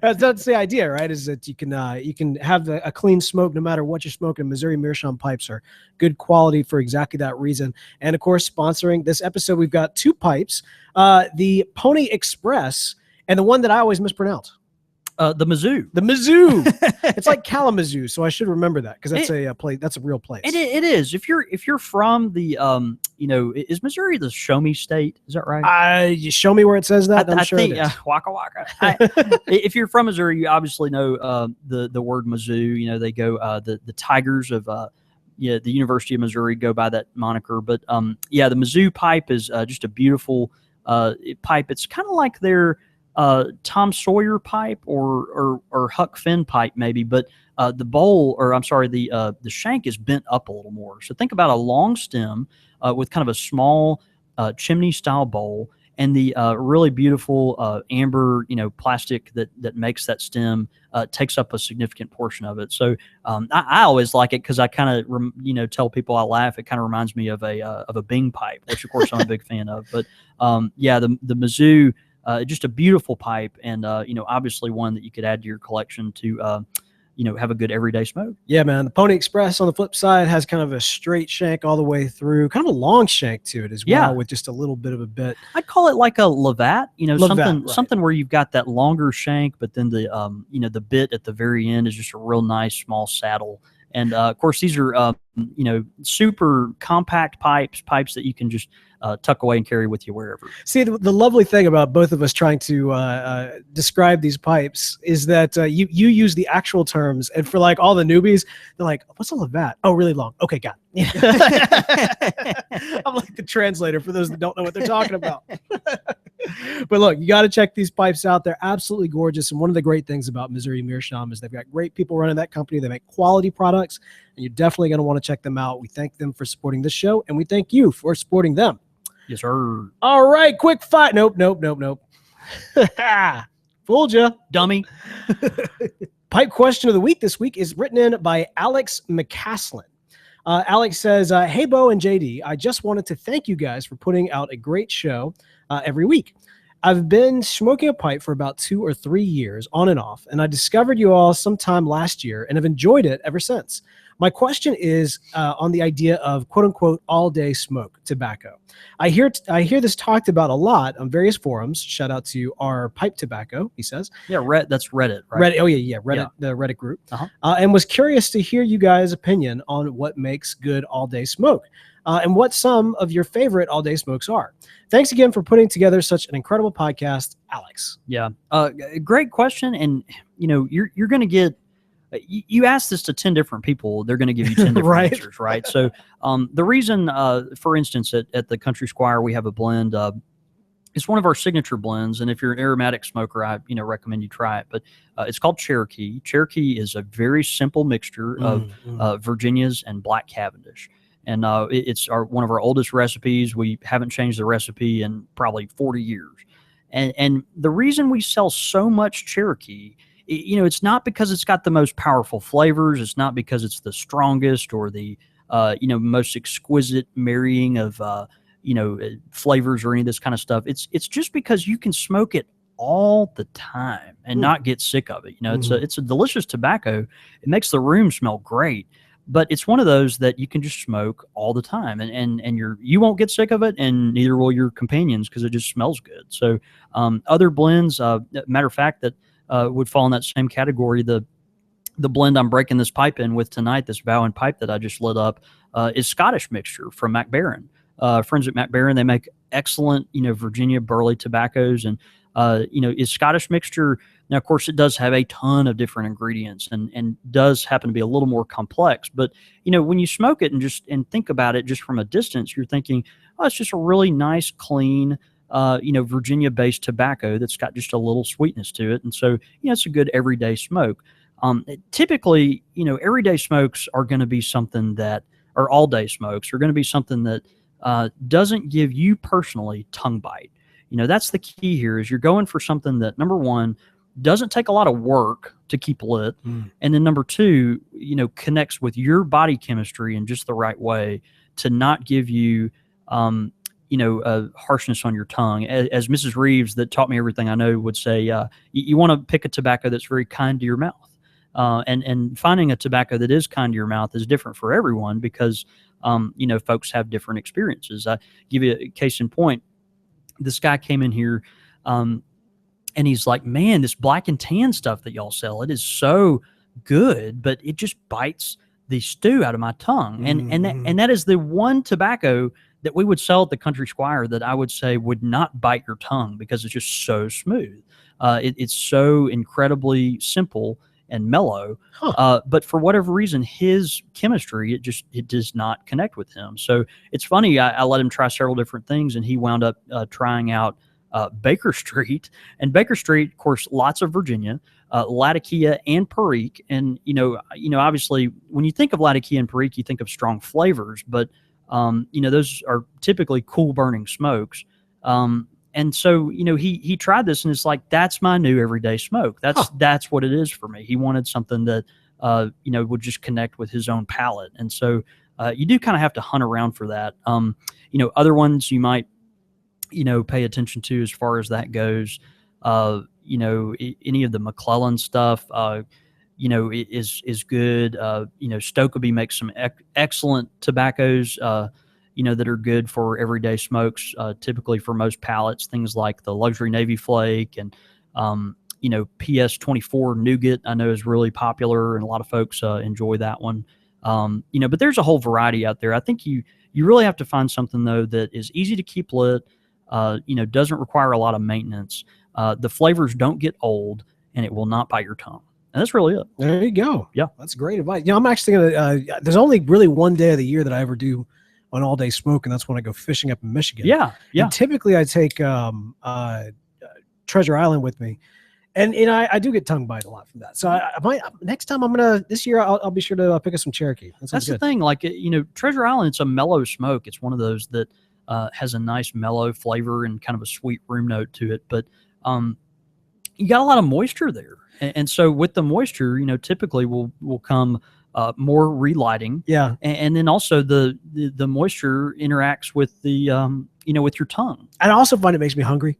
[SPEAKER 1] That's the idea, right? Is that you can have a clean smoke no matter what you're smoking. Missouri meerschaum pipes are good quality for exactly that reason. And of course, sponsoring this episode, we've got two pipes, the Pony Express and the one that I always mispronounce.
[SPEAKER 2] The Mizzou.
[SPEAKER 1] The Mizzou. It's like Kalamazoo, so I should remember that because that's a place. That's a real place.
[SPEAKER 2] It is. If you're from the is Missouri the show me state? Is that right?
[SPEAKER 1] You show me where it says that.
[SPEAKER 2] I
[SPEAKER 1] sure
[SPEAKER 2] think
[SPEAKER 1] it is.
[SPEAKER 2] Waka Waka. If you're from Missouri, you obviously know the word Mizzou. They go the Tigers of the University of Missouri go by that moniker. But the Mizzou pipe is just a beautiful pipe. It's kind of like their Tom Sawyer pipe or Huck Finn pipe maybe, but the bowl, or I'm sorry, the shank is bent up a little more. So think about a long stem with kind of a small chimney style bowl, and the really beautiful amber plastic that makes that stem takes up a significant portion of it. So I always like it because I kind of tell people, I laugh. It kind of reminds me of a Bing pipe, which of course I'm a big fan of. But the Mizzou. Just a beautiful pipe, and obviously one that you could add to your collection to have a good everyday smoke.
[SPEAKER 1] Yeah, man. The Pony Express on the flip side has kind of a straight shank all the way through, kind of a long shank to it as well, with just a little bit of a bit.
[SPEAKER 2] I'd call it like a Lavat,
[SPEAKER 1] Lavat,
[SPEAKER 2] something where you've got that longer shank, but then the bit at the very end is just a real nice small saddle. And of course, these are super compact pipes that you can just tuck away and carry with you wherever.
[SPEAKER 1] See, the lovely thing about both of us trying to describe these pipes is that you use the actual terms, and for like all the newbies, they're like, "What's a Lavat? Oh, really long. Okay, got it." I'm like the translator for those that don't know what they're talking about. But look, you got to check these pipes out. They're absolutely gorgeous. And one of the great things about Missouri Meerschaum is they've got great people running that company. They make quality products, and you're definitely going to want to check them out. We thank them for supporting this show, and we thank you for supporting them.
[SPEAKER 2] Yes, sir.
[SPEAKER 1] All right, quick fight. Nope. Fooled ya,
[SPEAKER 2] dummy.
[SPEAKER 1] Pipe question of the week this week is written in by Alex McCaslin. Alex says, "Hey, Bo and JD, I just wanted to thank you guys for putting out a great show every week. I've been smoking a pipe for about 2 or 3 years on and off, and I discovered you all sometime last year and have enjoyed it ever since. My question is on the idea of quote unquote all day smoke tobacco. I hear this talked about a lot on various forums. Shout out to our pipe tobacco," he says.
[SPEAKER 2] Yeah, that's Reddit, right?
[SPEAKER 1] Reddit. Oh yeah, Reddit, yeah. The Reddit group. And was curious to hear you guys' opinion on what makes good all day smoke. And what some of your favorite all day smokes are. Thanks again for putting together such an incredible podcast, Alex.
[SPEAKER 2] Yeah, great question. And you're going to get. You ask this to 10 different people, they're going to give you 10 different answers, right? So the reason, for instance, at the Country Squire, we have a blend. It's one of our signature blends, and if you're an aromatic smoker, I recommend you try it. But it's called Cherokee. Cherokee is a very simple mixture of Virginias and Black Cavendish. And it's one of our oldest recipes. We haven't changed the recipe in probably 40 years. And the reason we sell so much Cherokee, it's not because it's got the most powerful flavors. It's not because it's the strongest or the most exquisite marrying of flavors or any of this kind of stuff. It's just because you can smoke it all the time and not get sick of it. It's a delicious tobacco. It makes the room smell great. But it's one of those that you can just smoke all the time, and you won't get sick of it, and neither will your companions because it just smells good. So other blends, matter of fact, that would fall in that same category. The the blend I'm breaking this pipe in with tonight, this Vowan pipe that I just lit up, is Scottish mixture from MacBaron. Friends at MacBaron, they make excellent, Virginia burley tobaccos, and is Scottish mixture. Now, of course, it does have a ton of different ingredients and does happen to be a little more complex. But when you smoke it and think about it just from a distance, you're thinking, oh, it's just a really nice, clean, Virginia-based tobacco that's got just a little sweetness to it, and so it's a good everyday smoke. Typically, everyday smokes are going to be something that, or all day smokes are going to be something that doesn't give you personally tongue bite. That's the key here is you're going for something that, number one, doesn't take a lot of work to keep lit. And then number two, connects with your body chemistry in just the right way to not give you, a harshness on your tongue. As Mrs. Reeves, that taught me everything I know, would say, you want to pick a tobacco that's very kind to your mouth. And finding a tobacco that is kind to your mouth is different for everyone because, folks have different experiences. I give you a case in point. This guy came in here, and he's like, man, this black and tan stuff that y'all sell, it is so good, but it just bites the stew out of my tongue. And that is the one tobacco that we would sell at the Country Squire that I would say would not bite your tongue because it's just so smooth. It's so incredibly simple and mellow, but for whatever reason, his chemistry, it does not connect with him. So it's funny. I let him try several different things, and he wound up trying out Baker Street. And Baker Street, of course, lots of Virginia, Latakia and Perique. And obviously, when you think of Latakia and Perique, you think of strong flavors, but those are typically cool burning smokes. And so, he tried this, and it's like, that's my new everyday smoke. That's what it is for me. He wanted something that, would just connect with his own palate. And so you do kind of have to hunt around for that. Other ones you might, pay attention to as far as that goes. Any of the McClellan stuff, is good. Stokeby makes some excellent tobaccos, that are good for everyday smokes, typically for most palates, things like the Luxury Navy Flake and, PS24 Nougat, I know is really popular and a lot of folks enjoy that one. But there's a whole variety out there. I think you really have to find something, though, that is easy to keep lit, doesn't require a lot of maintenance. The flavors don't get old, and it will not bite your tongue. And that's really it.
[SPEAKER 1] There you go.
[SPEAKER 2] Yeah.
[SPEAKER 1] That's great advice. I'm actually going to, there's only really one day of the year that I ever do an all day smoke, and that's when I go fishing up in Michigan.
[SPEAKER 2] Yeah.
[SPEAKER 1] And typically I take Treasure Island with me. And I do get tongue bite a lot from that. So I might, next time this year, I'll be sure to pick up some Cherokee.
[SPEAKER 2] That's the thing. Like, Treasure Island, it's a mellow smoke. It's one of those that has a nice mellow flavor and kind of a sweet room note to it. But you got a lot of moisture there. And so with the moisture, typically will come more relighting.
[SPEAKER 1] Yeah.
[SPEAKER 2] And then also the moisture interacts with the, with your tongue.
[SPEAKER 1] And I also find it makes me hungry.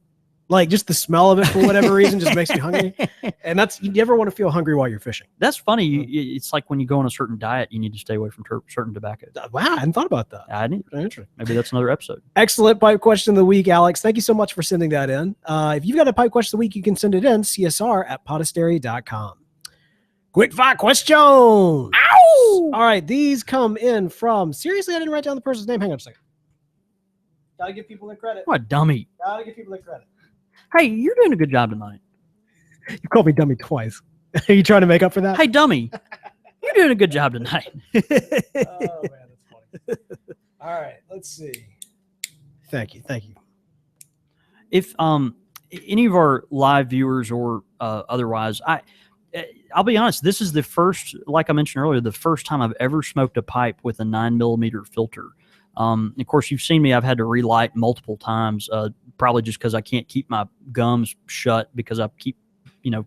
[SPEAKER 1] Like just the smell of it for whatever reason just makes me hungry. And you never want to feel hungry while you're fishing.
[SPEAKER 2] That's funny. It's like when you go on a certain diet, you need to stay away from certain tobaccos.
[SPEAKER 1] Wow. I hadn't thought about that.
[SPEAKER 2] I didn't.
[SPEAKER 1] Interesting.
[SPEAKER 2] Maybe that's another episode.
[SPEAKER 1] Excellent pipe question of the week, Alex. Thank you so much for sending that in. If you've got a pipe question of the week, you can send it in, csr@podastery.com. Quick fire question. Ow! All right. These come in from, seriously, I didn't write down the person's name. Hang on a second. Gotta give people their credit.
[SPEAKER 2] What a dummy.
[SPEAKER 1] Gotta give people their credit.
[SPEAKER 2] Hey, you're doing a good job tonight.
[SPEAKER 1] You called me dummy twice. Are you trying to make up for that?
[SPEAKER 2] Hey, dummy, you're doing a good job tonight.
[SPEAKER 1] Oh, man, that's funny. All right, let's see. Thank you.
[SPEAKER 2] If any of our live viewers or otherwise, I'll be honest, this is the first, like I mentioned earlier, the first time I've ever smoked a pipe with a 9mm filter. Of course, you've seen me. I've had to relight multiple times, probably just because I can't keep my gums shut because I keep,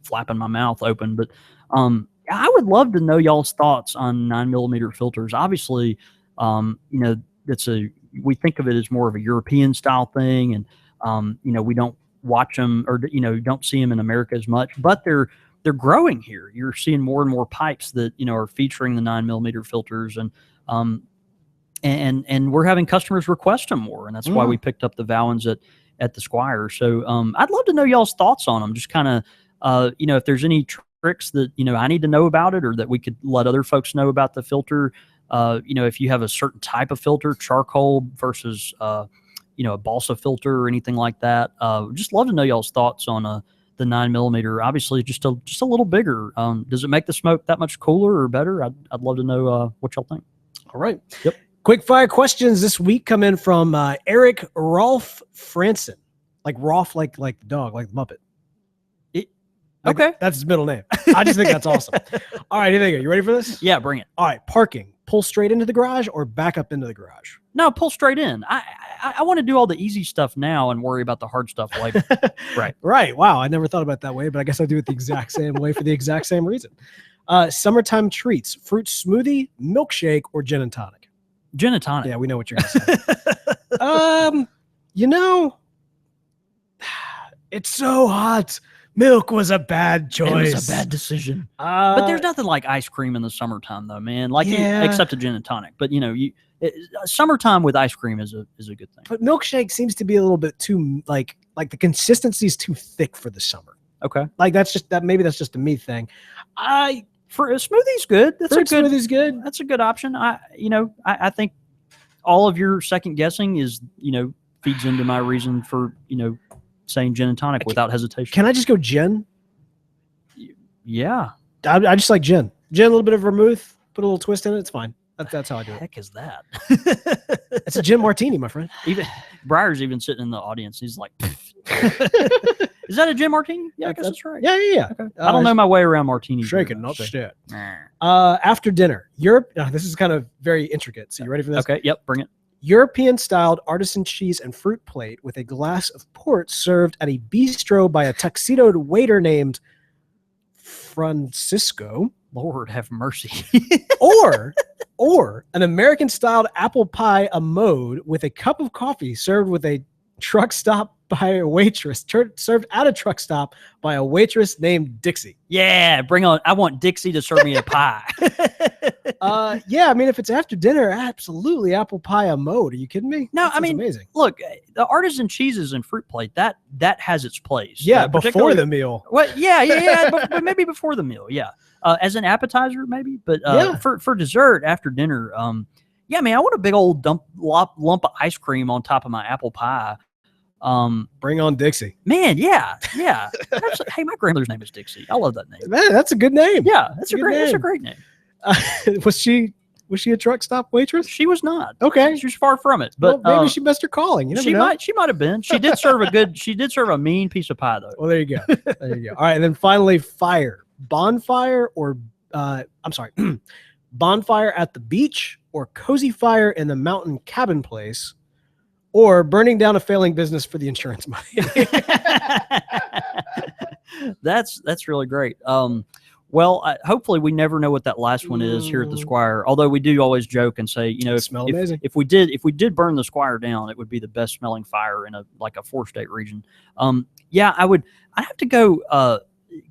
[SPEAKER 2] flapping my mouth open. But I would love to know y'all's thoughts on 9mm filters. Obviously, we think of it as more of a European style thing, and we don't watch them or don't see them in America as much. But they're growing here. You're seeing more and more pipes that are featuring the 9mm filters, and we're having customers request them more, and that's why we picked up the Vowans at the Squire. So I'd love to know y'all's thoughts on them. Just kind of if there's any tricks that, I need to know about it, or that we could let other folks know about the filter? If you have a certain type of filter, charcoal versus, a balsa filter or anything like that. Just love to know y'all's thoughts on the 9mm. Obviously, just a little bigger. Does it make the smoke that much cooler or better? I'd love to know what y'all think.
[SPEAKER 1] All right.
[SPEAKER 2] Yep.
[SPEAKER 1] Quick fire questions this week come in from Eric Rolf Franson, like Rolf, like the dog, like the Muppet.
[SPEAKER 2] Okay,
[SPEAKER 1] that's his middle name. I just think that's awesome. All right, here they go. You ready for this?
[SPEAKER 2] Yeah, bring it.
[SPEAKER 1] All right, parking. Pull straight into the garage or back up into the garage?
[SPEAKER 2] No, pull straight in. I want to do all the easy stuff now and worry about the hard stuff later.
[SPEAKER 1] Right. Wow, I never thought about it that way, but I guess I do it the exact same way for the exact same reason. Summertime treats: fruit smoothie, milkshake, or gin and tonic?
[SPEAKER 2] Gin and tonic.
[SPEAKER 1] Yeah, we know what you're gonna say. It's so hot. Milk was a bad choice.
[SPEAKER 2] It was a bad decision. But there's nothing like ice cream in the summertime, though, man. Except a gin and tonic. But summertime with ice cream is a good thing.
[SPEAKER 1] But milkshake seems to be a little bit too like the consistency is too thick for the summer.
[SPEAKER 2] Okay.
[SPEAKER 1] Like that's just a me thing.
[SPEAKER 2] For a smoothie's good.
[SPEAKER 1] Smoothie's good.
[SPEAKER 2] That's a good option. I think all of your second guessing is feeds into my reason for saying gin and tonic without hesitation.
[SPEAKER 1] Can I just go gin?
[SPEAKER 2] Yeah.
[SPEAKER 1] I just like gin. Gin, a little bit of vermouth, put a little twist in it. It's fine. That's how I do it.
[SPEAKER 2] Heck is that?
[SPEAKER 1] It's a gin martini, my friend.
[SPEAKER 2] Even Briar's even sitting in the audience. He's like, is that a gin martini? Yeah, I guess that's right.
[SPEAKER 1] Yeah.
[SPEAKER 2] Okay. I don't know my way around martinis.
[SPEAKER 1] Shaking, not shit. After dinner, Europe. This is kind of very intricate. So you ready for this?
[SPEAKER 2] Okay. Yep. Bring it.
[SPEAKER 1] European-styled artisan cheese and fruit plate with a glass of port served at a bistro by a tuxedoed waiter named Francisco.
[SPEAKER 2] Lord have mercy.
[SPEAKER 1] or an American-styled apple pie a mode with a cup of coffee served with a truck stop by a waitress, served at a truck stop by a waitress named Dixie.
[SPEAKER 2] Yeah, bring on. I want Dixie to serve me a pie.
[SPEAKER 1] Yeah, I mean, if it's after dinner, absolutely apple pie a mode. Are you kidding me?
[SPEAKER 2] No, I mean,
[SPEAKER 1] amazing.
[SPEAKER 2] Look, the artisan cheeses and fruit plate, that has its place.
[SPEAKER 1] Yeah, before the meal.
[SPEAKER 2] Well, yeah, but maybe before the meal, yeah. As an appetizer, maybe, but for dessert after dinner, yeah, man, I want a big old lump of ice cream on top of my apple pie.
[SPEAKER 1] Bring on Dixie.
[SPEAKER 2] Man, yeah. Hey, my grandmother's name is Dixie. I love that name.
[SPEAKER 1] Man, that's a good name.
[SPEAKER 2] Yeah, that's a great name.
[SPEAKER 1] Was she a truck stop waitress?
[SPEAKER 2] She was not.
[SPEAKER 1] Okay,
[SPEAKER 2] she was far from it. But
[SPEAKER 1] maybe she missed her calling. You never know.
[SPEAKER 2] She might have been. She did serve a mean piece of pie though.
[SPEAKER 1] Well, there you go. All right, and then finally, fire, bonfire, or bonfire at the beach, or cozy fire in the mountain cabin place, or burning down a failing business for the insurance money.
[SPEAKER 2] That's really great. Well, hopefully we never know what that last one is here at the Squire. Although we do always joke and say, if we did burn the Squire down, it would be the best smelling fire in a 4-state region. I'd have to go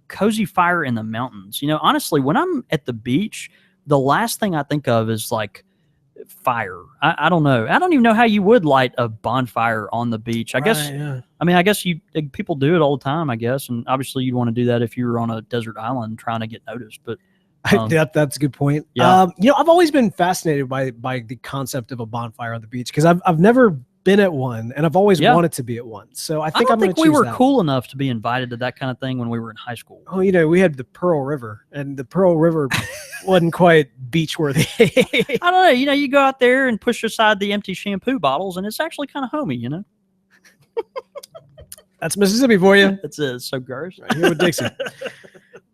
[SPEAKER 2] cozy fire in the mountains. Honestly, when I'm at the beach, the last thing I think of is like fire. I don't know. I don't even know how you would light a bonfire on the beach. I guess. Yeah. I mean, I guess people do it all the time. I guess, and obviously you'd want to do that if you were on a desert island trying to get noticed. But
[SPEAKER 1] that's a good point.
[SPEAKER 2] Yeah.
[SPEAKER 1] I've always been fascinated by the concept of a bonfire on the beach because I've never been at one and I've always wanted to be at one. So I think
[SPEAKER 2] we were cool enough to be invited to that kind of thing when we were in high school.
[SPEAKER 1] Oh, we had the Pearl River, and the Pearl River wasn't quite beach worthy.
[SPEAKER 2] I don't know. You go out there and push aside the empty shampoo bottles, and it's actually kind of homey.
[SPEAKER 1] That's Mississippi for you.
[SPEAKER 2] That's it. So gross.
[SPEAKER 1] Right here with Dixie.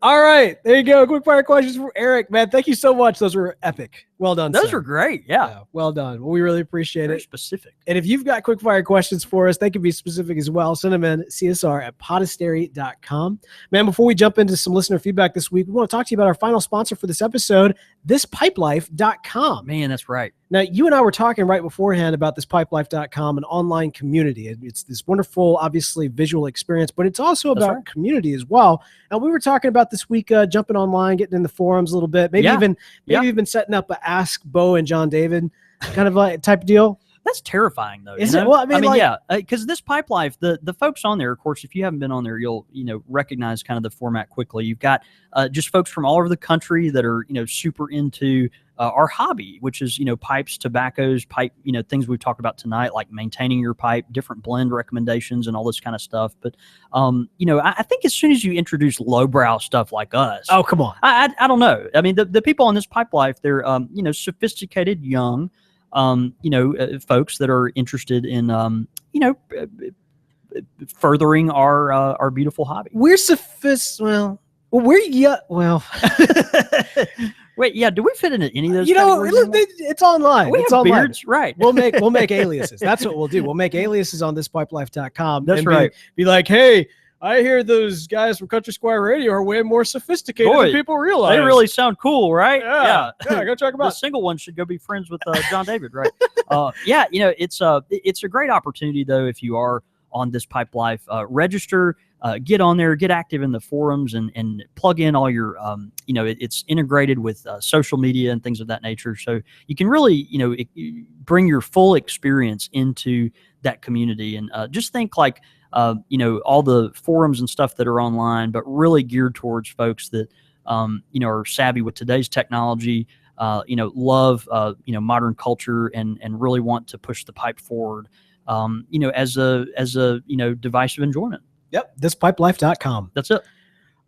[SPEAKER 1] All right, there you go. Quick fire questions from Eric. Man, thank you so much. Those were epic. Well done.
[SPEAKER 2] Those were great. Yeah.
[SPEAKER 1] Well done. Well, we really appreciate
[SPEAKER 2] Very
[SPEAKER 1] it.
[SPEAKER 2] Specific.
[SPEAKER 1] And if you've got quick fire questions for us, they can be specific as well. Send them in csr@podastery.com. Man, before we jump into some listener feedback this week, we want to talk to you about our final sponsor for this episode, thispipelife.com.
[SPEAKER 2] Man, that's right.
[SPEAKER 1] Now, you and I were talking right beforehand about thispipelife.com, an online community. It's this wonderful, obviously, visual experience, but it's also about community as well. And we were talking about this week, jumping online, getting in the forums a little bit, maybe even setting up a Ask Bo and John David kind of type of deal.
[SPEAKER 2] That's terrifying, though.
[SPEAKER 1] Is it? Well, I mean, like,
[SPEAKER 2] yeah, because this Pipe Life, the folks on there, of course, if you haven't been on there, you'll recognize kind of the format quickly. You've got just folks from all over the country that are super into our hobby, which is pipes, tobaccos, pipe, things we've talked about tonight, like maintaining your pipe, different blend recommendations, and all this kind of stuff. But I think as soon as you introduce lowbrow stuff like us,
[SPEAKER 1] oh, come on,
[SPEAKER 2] I don't know. I mean, the people on this Pipe Life, they're sophisticated, young. Folks that are interested in, furthering our beautiful hobby.
[SPEAKER 1] We're Well,
[SPEAKER 2] wait, yeah. Do we fit into any of those?
[SPEAKER 1] It's online.
[SPEAKER 2] We have beards, right?
[SPEAKER 1] We'll make aliases. That's what we'll do. We'll make aliases on thispipelife.com.
[SPEAKER 2] That's right.
[SPEAKER 1] Be like, hey, I hear those guys from Country Squire Radio are way more sophisticated than people realize.
[SPEAKER 2] They really sound cool, right?
[SPEAKER 1] Yeah. Go check them out.
[SPEAKER 2] The single one should go be friends with John David, right? It's a great opportunity, though, if you are on this Pipe Life. Register, get on there, get active in the forums, and plug in all your, it's integrated with social media and things of that nature. So you can really, bring your full experience into that community. And just think like, all the forums and stuff that are online, but really geared towards folks that, are savvy with today's technology, love, modern culture and really want to push the pipe forward, as a device of enjoyment.
[SPEAKER 1] Yep. Thispipelife.com.
[SPEAKER 2] That's it.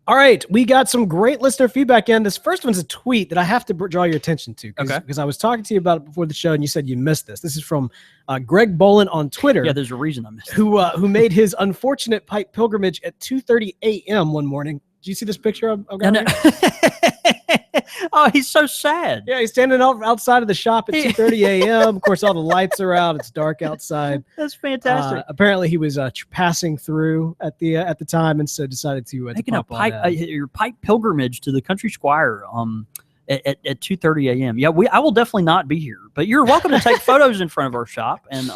[SPEAKER 1] All right. We got some great listener feedback in. This first one's a tweet that I have to draw your attention to because I was talking to you about it before the show and you said you missed this. This is from Greg Bolin on Twitter.
[SPEAKER 2] Yeah, there's a reason I missed it.
[SPEAKER 1] Who made his unfortunate pipe pilgrimage at 2:30 a.m. one morning. Did you see this picture I've got?
[SPEAKER 2] No. Oh, he's so sad.
[SPEAKER 1] Yeah, he's standing outside of the shop at 2:30 a.m. Of course, all the lights are out. It's dark outside.
[SPEAKER 2] That's fantastic.
[SPEAKER 1] Apparently, he was passing through at the time, and so decided to
[SPEAKER 2] making a pipe your pipe pilgrimage to the Country Squire at 2:30 a.m. Yeah, I will definitely not be here, but you're welcome to take photos in front of our shop. And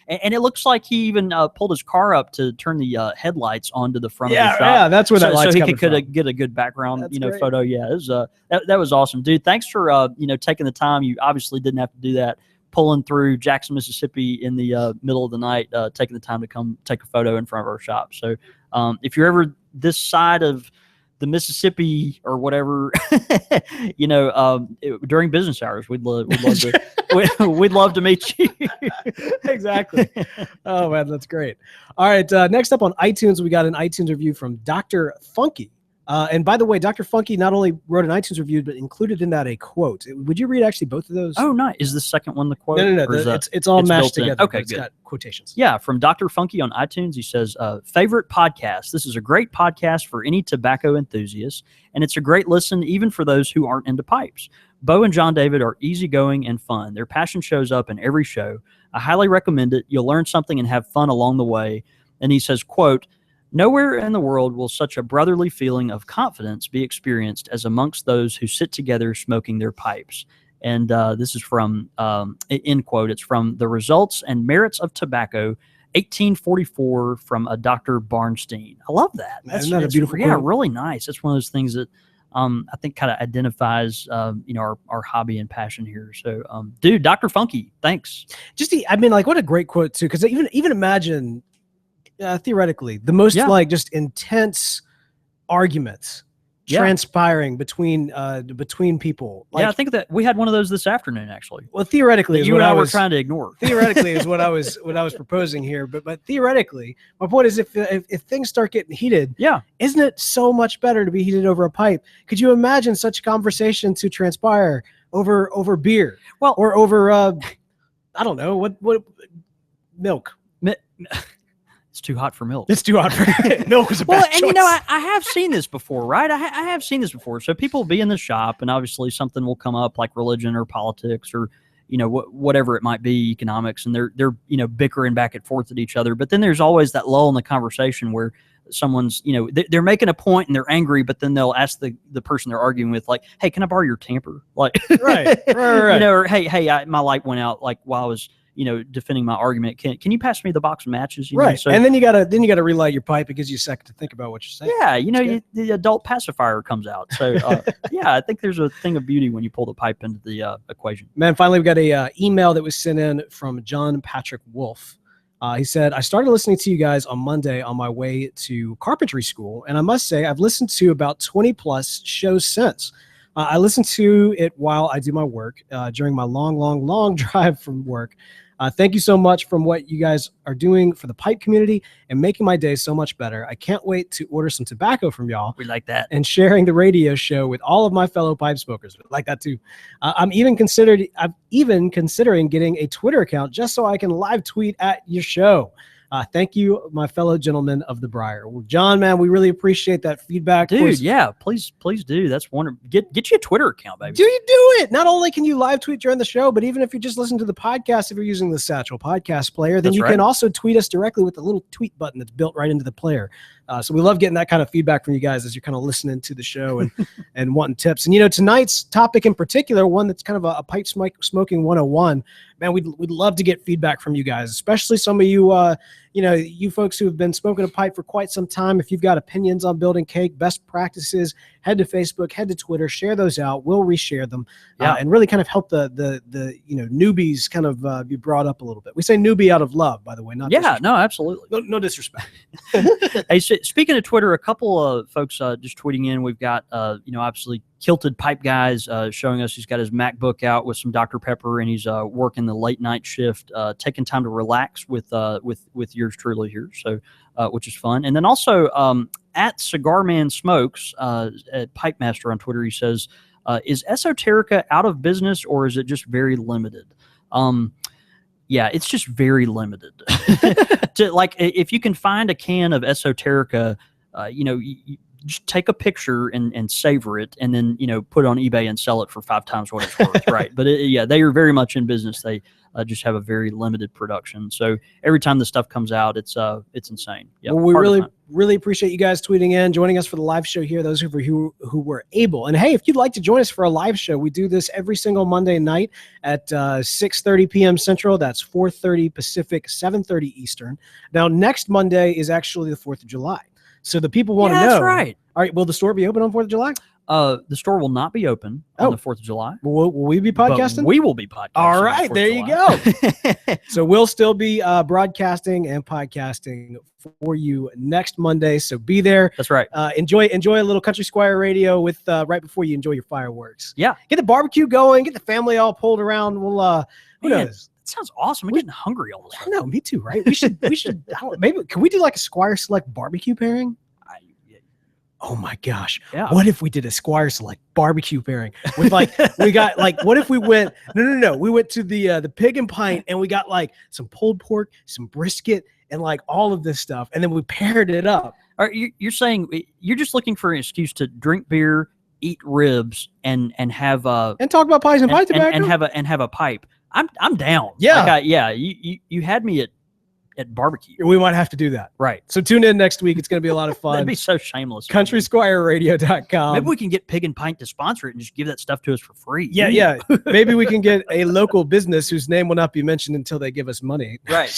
[SPEAKER 2] it looks like he even pulled his car up to turn the headlights onto the front of the shop. Yeah,
[SPEAKER 1] that's where that light's
[SPEAKER 2] so he could get a good background, photo. Yeah, it was, that was awesome, dude. Thanks for taking the time. You obviously didn't have to do that. Pulling through Jackson, Mississippi in the middle of the night, taking the time to come take a photo in front of our shop. So if you're ever this side of the Mississippi or whatever, during business hours, we'd love to meet you.
[SPEAKER 1] Exactly. Oh man, that's great. All right. Next up on iTunes, we got an iTunes review from Dr. Funky. And by the way, Dr. Funky not only wrote an iTunes review, but included in that a quote. Would you read actually both of those?
[SPEAKER 2] Oh, nice. Is the second one the quote?
[SPEAKER 1] No. It's all mashed together.
[SPEAKER 2] Okay,
[SPEAKER 1] it's got quotations.
[SPEAKER 2] Yeah, from Dr. Funky on iTunes, he says, favorite podcast. This is a great podcast for any tobacco enthusiast, and it's a great listen even for those who aren't into pipes. Bo and John David are easygoing and fun. Their passion shows up in every show. I highly recommend it. You'll learn something and have fun along the way. And he says, quote, nowhere in the world will such a brotherly feeling of confidence be experienced as amongst those who sit together smoking their pipes. And this is from, end quote, it's from The Results and Merits of Tobacco, 1844, from a Dr. Barnstein. I love that.
[SPEAKER 1] Isn't that a beautiful
[SPEAKER 2] quote?
[SPEAKER 1] Yeah,
[SPEAKER 2] really nice. It's one of those things that I think kind of identifies, our hobby and passion here. So, dude, Dr. Funky, thanks.
[SPEAKER 1] What a great quote too. Because even imagine, theoretically, the most just intense arguments transpiring between people.
[SPEAKER 2] I think that we had one of those this afternoon, actually.
[SPEAKER 1] Well, theoretically,
[SPEAKER 2] you and I were trying to ignore.
[SPEAKER 1] Theoretically is what I was proposing here, but theoretically, my point is if things start getting heated, isn't it so much better to be heated over a pipe? Could you imagine such conversation to transpire over beer? Well, or over I don't know what milk.
[SPEAKER 2] It's too hot for milk.
[SPEAKER 1] It's too hot for milk. Was a bad choice.
[SPEAKER 2] And I have seen this before, right? I have seen this before. So people will be in the shop, and obviously something will come up like religion or politics or whatever it might be, economics, and they're bickering back and forth at each other. But then there's always that lull in the conversation where someone's they're making a point and they're angry, but then they'll ask the person they're arguing with, like, hey, can I borrow your tamper? Like,
[SPEAKER 1] right.
[SPEAKER 2] or hey, my light went out like while I was defending my argument. Can you pass me the box of matches?
[SPEAKER 1] Right. So, and then you gotta relight your pipe. It gives you a second to think about what you're saying.
[SPEAKER 2] Yeah, the adult pacifier comes out. So I think there's a thing of beauty when you pull the pipe into the equation.
[SPEAKER 1] Man, finally we got a email that was sent in from John Patrick Wolf. He said, I started listening to you guys on Monday on my way to carpentry school, and I must say I've listened to about 20 plus shows since. I listen to it while I do my work during my long drive from work. Thank you so much for what you guys are doing for the pipe community and making my day so much better. I can't wait to order some tobacco from y'all.
[SPEAKER 2] We like that.
[SPEAKER 1] And sharing the radio show with all of my fellow pipe smokers. We like that too. I'm even considering getting a Twitter account just so I can live tweet at your show. Thank you, my fellow gentlemen of the Briar. Well, John, man, we really appreciate that feedback.
[SPEAKER 2] Dude, yeah, please do. That's wonderful. Get you a Twitter account, baby.
[SPEAKER 1] Do you do it? Not only can you live tweet during the show, but even if you just listen to the podcast, if you're using the Satchel podcast player, then you can also tweet us directly with the little tweet button that's built right into the player. So we love getting that kind of feedback from you guys as you're kind of listening to the show and, and wanting tips. And, tonight's topic in particular, one that's kind of a pipe smoking 101, man, we'd love to get feedback from you guys, especially some of you, you folks who have been smoking a pipe for quite some time. If you've got opinions on building cake, best practices, head to Facebook, head to Twitter, share those out. We'll reshare them and really kind of help the newbies kind of be brought up a little bit. We say newbie out of love, by the way.
[SPEAKER 2] No, absolutely.
[SPEAKER 1] No disrespect.
[SPEAKER 2] Hey, speaking of Twitter, a couple of folks just tweeting in. We've got, obviously Kilted Pipe Guys showing us he's got his MacBook out with some Dr. Pepper, and he's working the late night shift, taking time to relax with yours truly here, so which is fun. And then also at Cigar Man Smokes at Pipe Master on Twitter, he says, is Esoterica out of business or is it just very limited? Yeah, it's just very limited. If you can find a can of Esoterica, you just take a picture and savor it, and then put it on eBay and sell it for 5 times what it's worth, right? But they are very much in business. They just have a very limited production. So every time the stuff comes out, it's insane. Yeah,
[SPEAKER 1] well, we really appreciate you guys tweeting in, joining us for the live show here, those who were able. And hey, if you'd like to join us for a live show, we do this every single Monday night at 6:30 p.m. Central. That's 4:30 Pacific, 7:30 Eastern. Now, next Monday is actually the 4th of July. So the people want to know.
[SPEAKER 2] That's right.
[SPEAKER 1] All right, will the store be open on 4th of July?
[SPEAKER 2] The store will not be open on the 4th of July.
[SPEAKER 1] Will we be podcasting?
[SPEAKER 2] But we will be podcasting.
[SPEAKER 1] All right, there you go. So we'll still be broadcasting and podcasting for you next Monday. So be there.
[SPEAKER 2] That's right.
[SPEAKER 1] Enjoy a little Country Squire radio with right before you enjoy your fireworks.
[SPEAKER 2] Yeah.
[SPEAKER 1] Get the barbecue going. Get the family all pulled around. We'll who knows?
[SPEAKER 2] It sounds awesome. I'm getting hungry all of a sudden.
[SPEAKER 1] I know, me too, right? We should maybe can we do like a Squire Select barbecue pairing? Oh my gosh.
[SPEAKER 2] Yeah.
[SPEAKER 1] What if we did a Squire Select barbecue pairing with what if we went, no. We went to the Pig and Pint and we got like some pulled pork, some brisket, and like all of this stuff. And then we paired it up.
[SPEAKER 2] All right, you're saying you're just looking for an excuse to drink beer, eat ribs, and have
[SPEAKER 1] and talk about pies and pipe tobacco
[SPEAKER 2] and have a pipe. I'm down.
[SPEAKER 1] Yeah.
[SPEAKER 2] You had me at barbecue.
[SPEAKER 1] We might have to do that.
[SPEAKER 2] Right.
[SPEAKER 1] So tune in next week. It's going to be a lot of fun.
[SPEAKER 2] That'd be so shameless.
[SPEAKER 1] CountrySquireRadio.com.
[SPEAKER 2] Maybe we can get Pig and Pint to sponsor it and just give that stuff to us for free.
[SPEAKER 1] Yeah. Maybe we can get a local business whose name will not be mentioned until they give us money.
[SPEAKER 2] Right.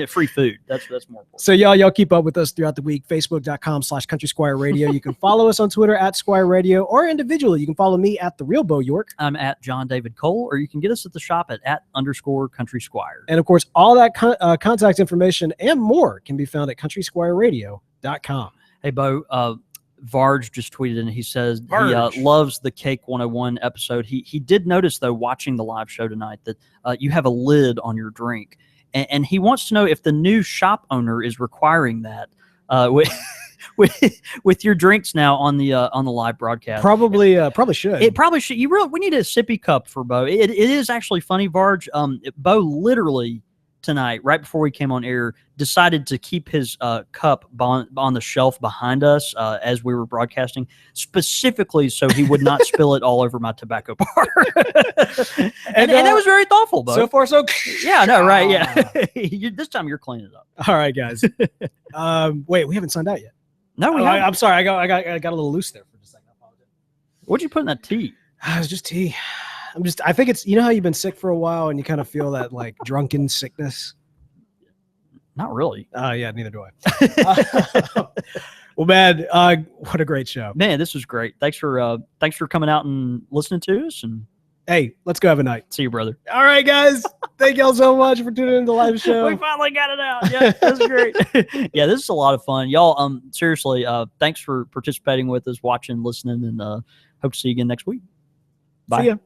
[SPEAKER 2] Free food. That's more important.
[SPEAKER 1] So y'all keep up with us throughout the week. Facebook.com/CountrySquireRadio. You can follow us on Twitter at Squire Radio, or individually. You can follow me at The Real Bo York.
[SPEAKER 2] I'm at John David Cole, or you can get us at the shop at _Country Squire.
[SPEAKER 1] And of course, all that contact information and more can be found at CountrySquireRadio.com.
[SPEAKER 2] Hey, Bo, Varge just tweeted and he says he loves the Cake 101 episode. He did notice, though, watching the live show tonight, that you have a lid on your drink. And he wants to know if the new shop owner is requiring that with your drinks now on the live broadcast.
[SPEAKER 1] Probably should.
[SPEAKER 2] It probably should. We need a sippy cup for Bo. It is actually funny, Varge. Bo literally tonight, right before we came on air, decided to keep his cup on the shelf behind us as we were broadcasting, specifically so he would not spill it all over my tobacco bar. and that was very thoughtful, Bo.
[SPEAKER 1] So far, so
[SPEAKER 2] yeah, no, right, yeah. This time you're cleaning it up.
[SPEAKER 1] All right, guys. Wait, we haven't signed out yet.
[SPEAKER 2] No, we haven't.
[SPEAKER 1] I'm sorry, I got a little loose there for just a second. I apologize.
[SPEAKER 2] What'd you put in that tea?
[SPEAKER 1] It was just tea. I think it's, you know how you've been sick for a while and you kind of feel that like drunken sickness.
[SPEAKER 2] Not really.
[SPEAKER 1] Yeah, neither do I. Well, man, what a great show,
[SPEAKER 2] man. This was great. Thanks for coming out and listening to us. And
[SPEAKER 1] hey, let's go have a night.
[SPEAKER 2] See you, brother.
[SPEAKER 1] All right, guys. Thank y'all so much for tuning in to the live show.
[SPEAKER 2] We finally got it out. Yeah, that's great. Yeah, this is a lot of fun, y'all. Seriously, thanks for participating with us, watching, listening, and hope to see you again next week. Bye.
[SPEAKER 1] See ya.